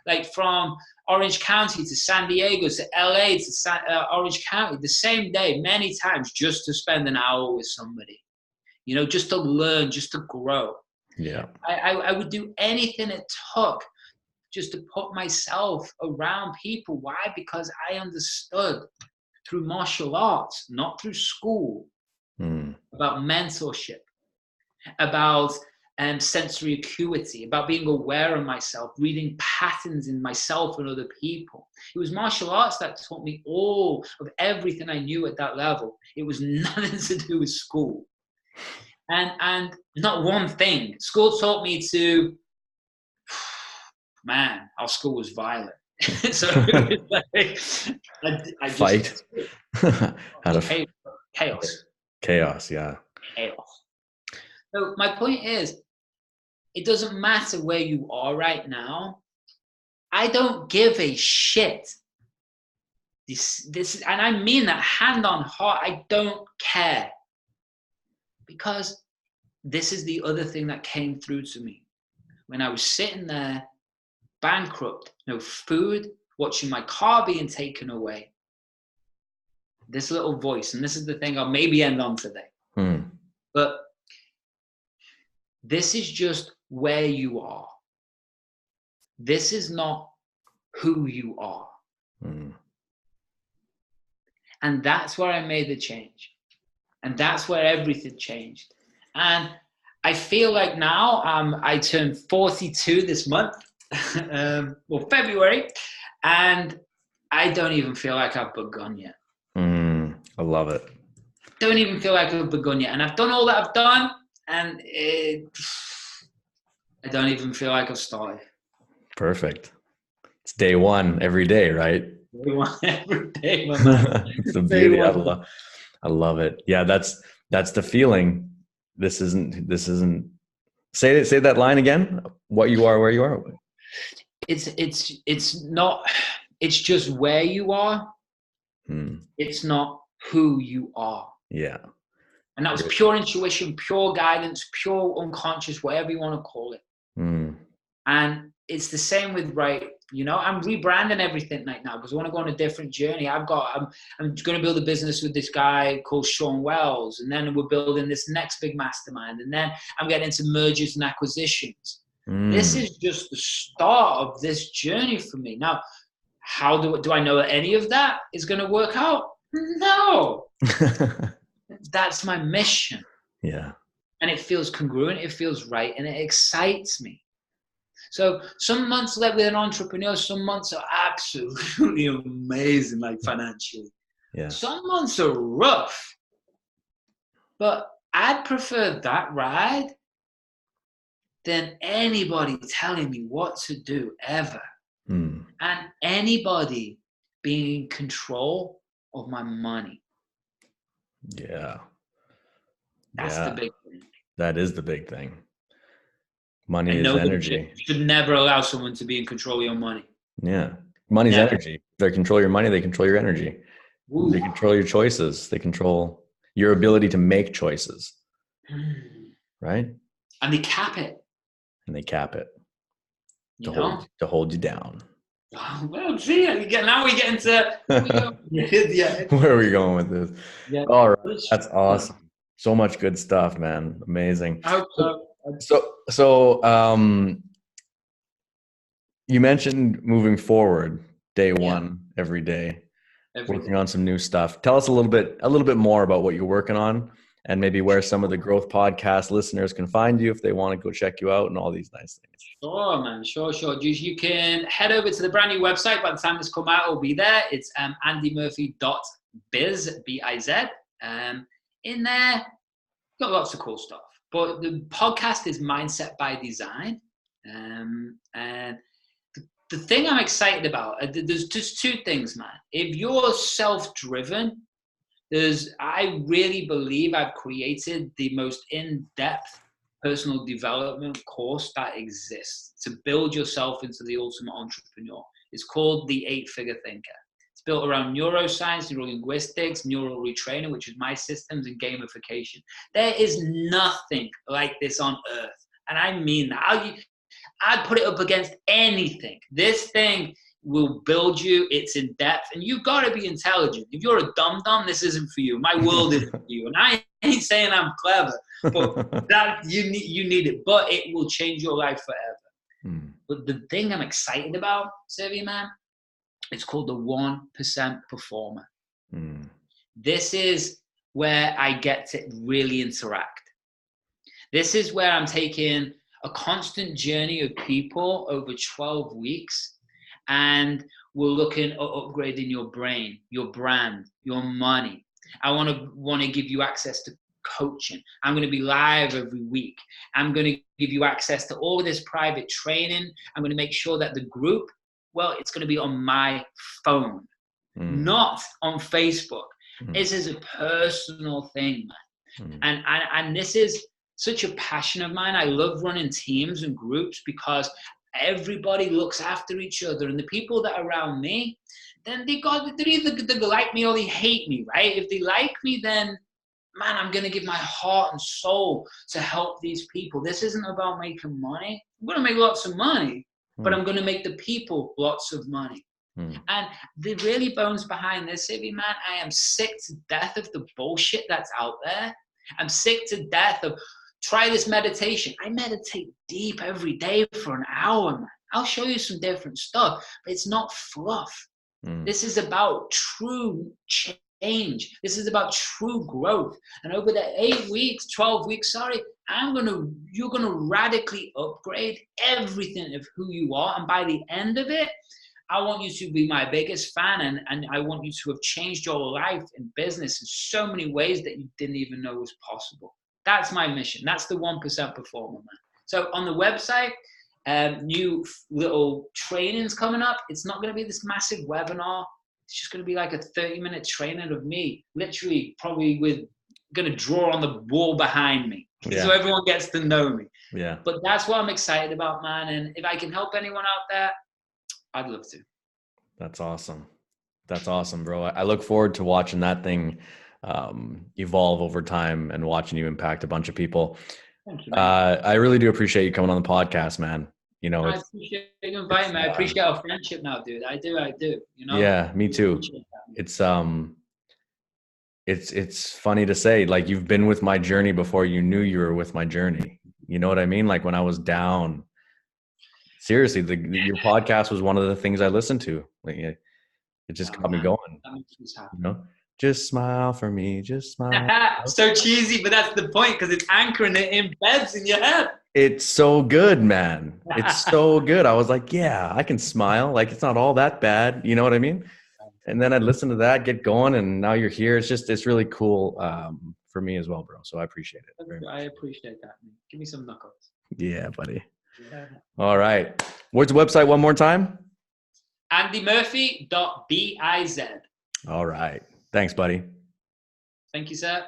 like from Orange County to San Diego to LA to Orange County, the same day, many times, just to spend an hour with somebody, just to learn, just to grow. Yeah. I would do anything it took just to put myself around people. Why? Because I understood through martial arts, not through school, about mentorship, about sensory acuity, about being aware of myself, reading patterns in myself and other people. It was martial arts that taught me all of everything I knew at that level. It was nothing to do with school. And not one thing. School taught me to, man, our school was violent. So it was like, I fight. Chaos. Chaos, yeah. Chaos. So my point is, it doesn't matter where you are right now. I don't give a shit. This, and I mean that hand on heart. I don't care. Because this is the other thing that came through to me. When I was sitting there, bankrupt, no food, watching my car being taken away, this little voice, and this is the thing I'll maybe end on today. But This is just where you are. This is not who you are. Mm. And that's where I made the change. And that's where everything changed. And I feel like now I turned 42 this month, February, and I don't even feel like I've begun yet. I love it. Don't even feel like I've begun yet. And I've done all that I've done, and I don't even feel like I've started. Perfect. It's day one every day, right? Day one every day, my man. It's the beauty. I love it. Yeah, that's the feeling. This isn't say that line again. What you are, where you are. It's not, it's just where you are. It's not who you are. Yeah. And that was pure intuition, pure guidance, pure unconscious, whatever you want to call it. And it's the same with, right, you know, I'm rebranding everything right now because I want to go on a different journey. I'm going to build a business with this guy called Sean Wells, and then we're building this next big mastermind, and then I'm getting into mergers and acquisitions. This is just the start of this journey for me. Now, how do I know that any of that is going to work out? No. That's my mission. Yeah. And it feels congruent, it feels right, and it excites me. So some months like with an entrepreneur, some months are absolutely amazing, like financially. Yeah. Some months are rough. But I'd prefer that ride than anybody telling me what to do ever. And anybody being in control of my money. Yeah. That's the big thing. That is the big thing. Money is energy. You should never allow someone to be in control of your money. Yeah. Money's energy. If they control your money, they control your energy. Ooh. They control your choices. They control your ability to make choices. Right? And they cap it. To hold you down. Well, see, now we get into where are we going with this? Yeah. All right. That's awesome. So much good stuff, man. Amazing. I hope so. So you mentioned moving forward, day one, every day, working on some new stuff. Tell us a little bit more about what you're working on, and maybe where some of the Growth Podcast listeners can find you if they want to go check you out and all these nice things. Sure, man. Sure. You can head over to the brand new website. By the time this come out, it'll be there. It's andymurphy.biz, B-I-Z. In there, got lots of cool stuff. But the podcast is Mindset by Design. And the thing I'm excited about, there's just two things, man. If you're self-driven, I really believe I've created the most in-depth personal development course that exists to build yourself into the ultimate entrepreneur. It's called the 8-Figure Thinker. It's built around neuroscience, neurolinguistics, neural retraining, which is my systems, and gamification. There is nothing like this on earth. And I mean that. I'd put it up against anything. This thing will build you. It's in depth, and you've got to be intelligent. If you're a dum-dum, this isn't for you. My world isn't for you. And I ain't saying I'm clever, but that you need it. But it will change your life forever. But the thing I'm excited about, Sevi, man, it's called the 1% Performer. This is where I get to really interact. This is where I'm taking a constant journey of people over 12 weeks. And we're looking at upgrading your brain, your brand, your money. I want to give you access to coaching. I'm going to be live every week. I'm going to give you access to all of this private training. I'm going to make sure that the group, well, it's going to be on my phone, not on Facebook. This is a personal thing, man. And this is such a passion of mine. I love running teams and groups because everybody looks after each other, and the people that are around me, then they're either they like me or they hate me, right? If they like me, then man, I'm gonna give my heart and soul to help these people. This isn't about making money. I'm gonna make lots of money, but I'm gonna make the people lots of money. And the really bones behind this, Ivy, man, I am sick to death of the bullshit that's out there. I'm sick to death of try this meditation. I meditate deep every day for an hour, man. I'll show you some different stuff, but it's not fluff. This is about true change. This is about true growth. And over the 8 weeks, 12 weeks, you're gonna radically upgrade everything of who you are. And by the end of it, I want you to be my biggest fan, and I want you to have changed your life and business in so many ways that you didn't even know was possible. That's my mission. That's the 1% performer, man. So on the website, new little trainings coming up. It's not going to be this massive webinar. It's just going to be like a 30-minute training of me, literally probably going to draw on the wall behind me. So everyone gets to know me. Yeah. But that's what I'm excited about, man. And if I can help anyone out there, I'd love to. That's awesome. That's awesome, bro. I look forward to watching that thing evolve over time and watching you impact a bunch of people. Thank you, man. I really do appreciate you coming on the podcast, man. You know, I appreciate you inviting me. I appreciate our friendship now, dude. I do. You know. Yeah, me too. It's funny to say, like, you've been with my journey before you knew you were with my journey. You know what I mean? Like when I was down. Seriously, your podcast was one of the things I listened to. Like, it just got me going. That makes me happy. You know, just smile for me, just smile. So cheesy, but that's the point, because it's anchoring, it embeds in your head. It's so good, man. It's so good. I was like, yeah, I can smile. Like, it's not all that bad. You know what I mean? And then I'd listen to that, get going, and now you're here. It's really cool for me as well, bro. So I appreciate it. I appreciate that, man. Give me some knuckles. Yeah, buddy. Yeah. All right. What's the website one more time? AndyMurphy.biz. All right. Thanks, buddy. Thank you, sir.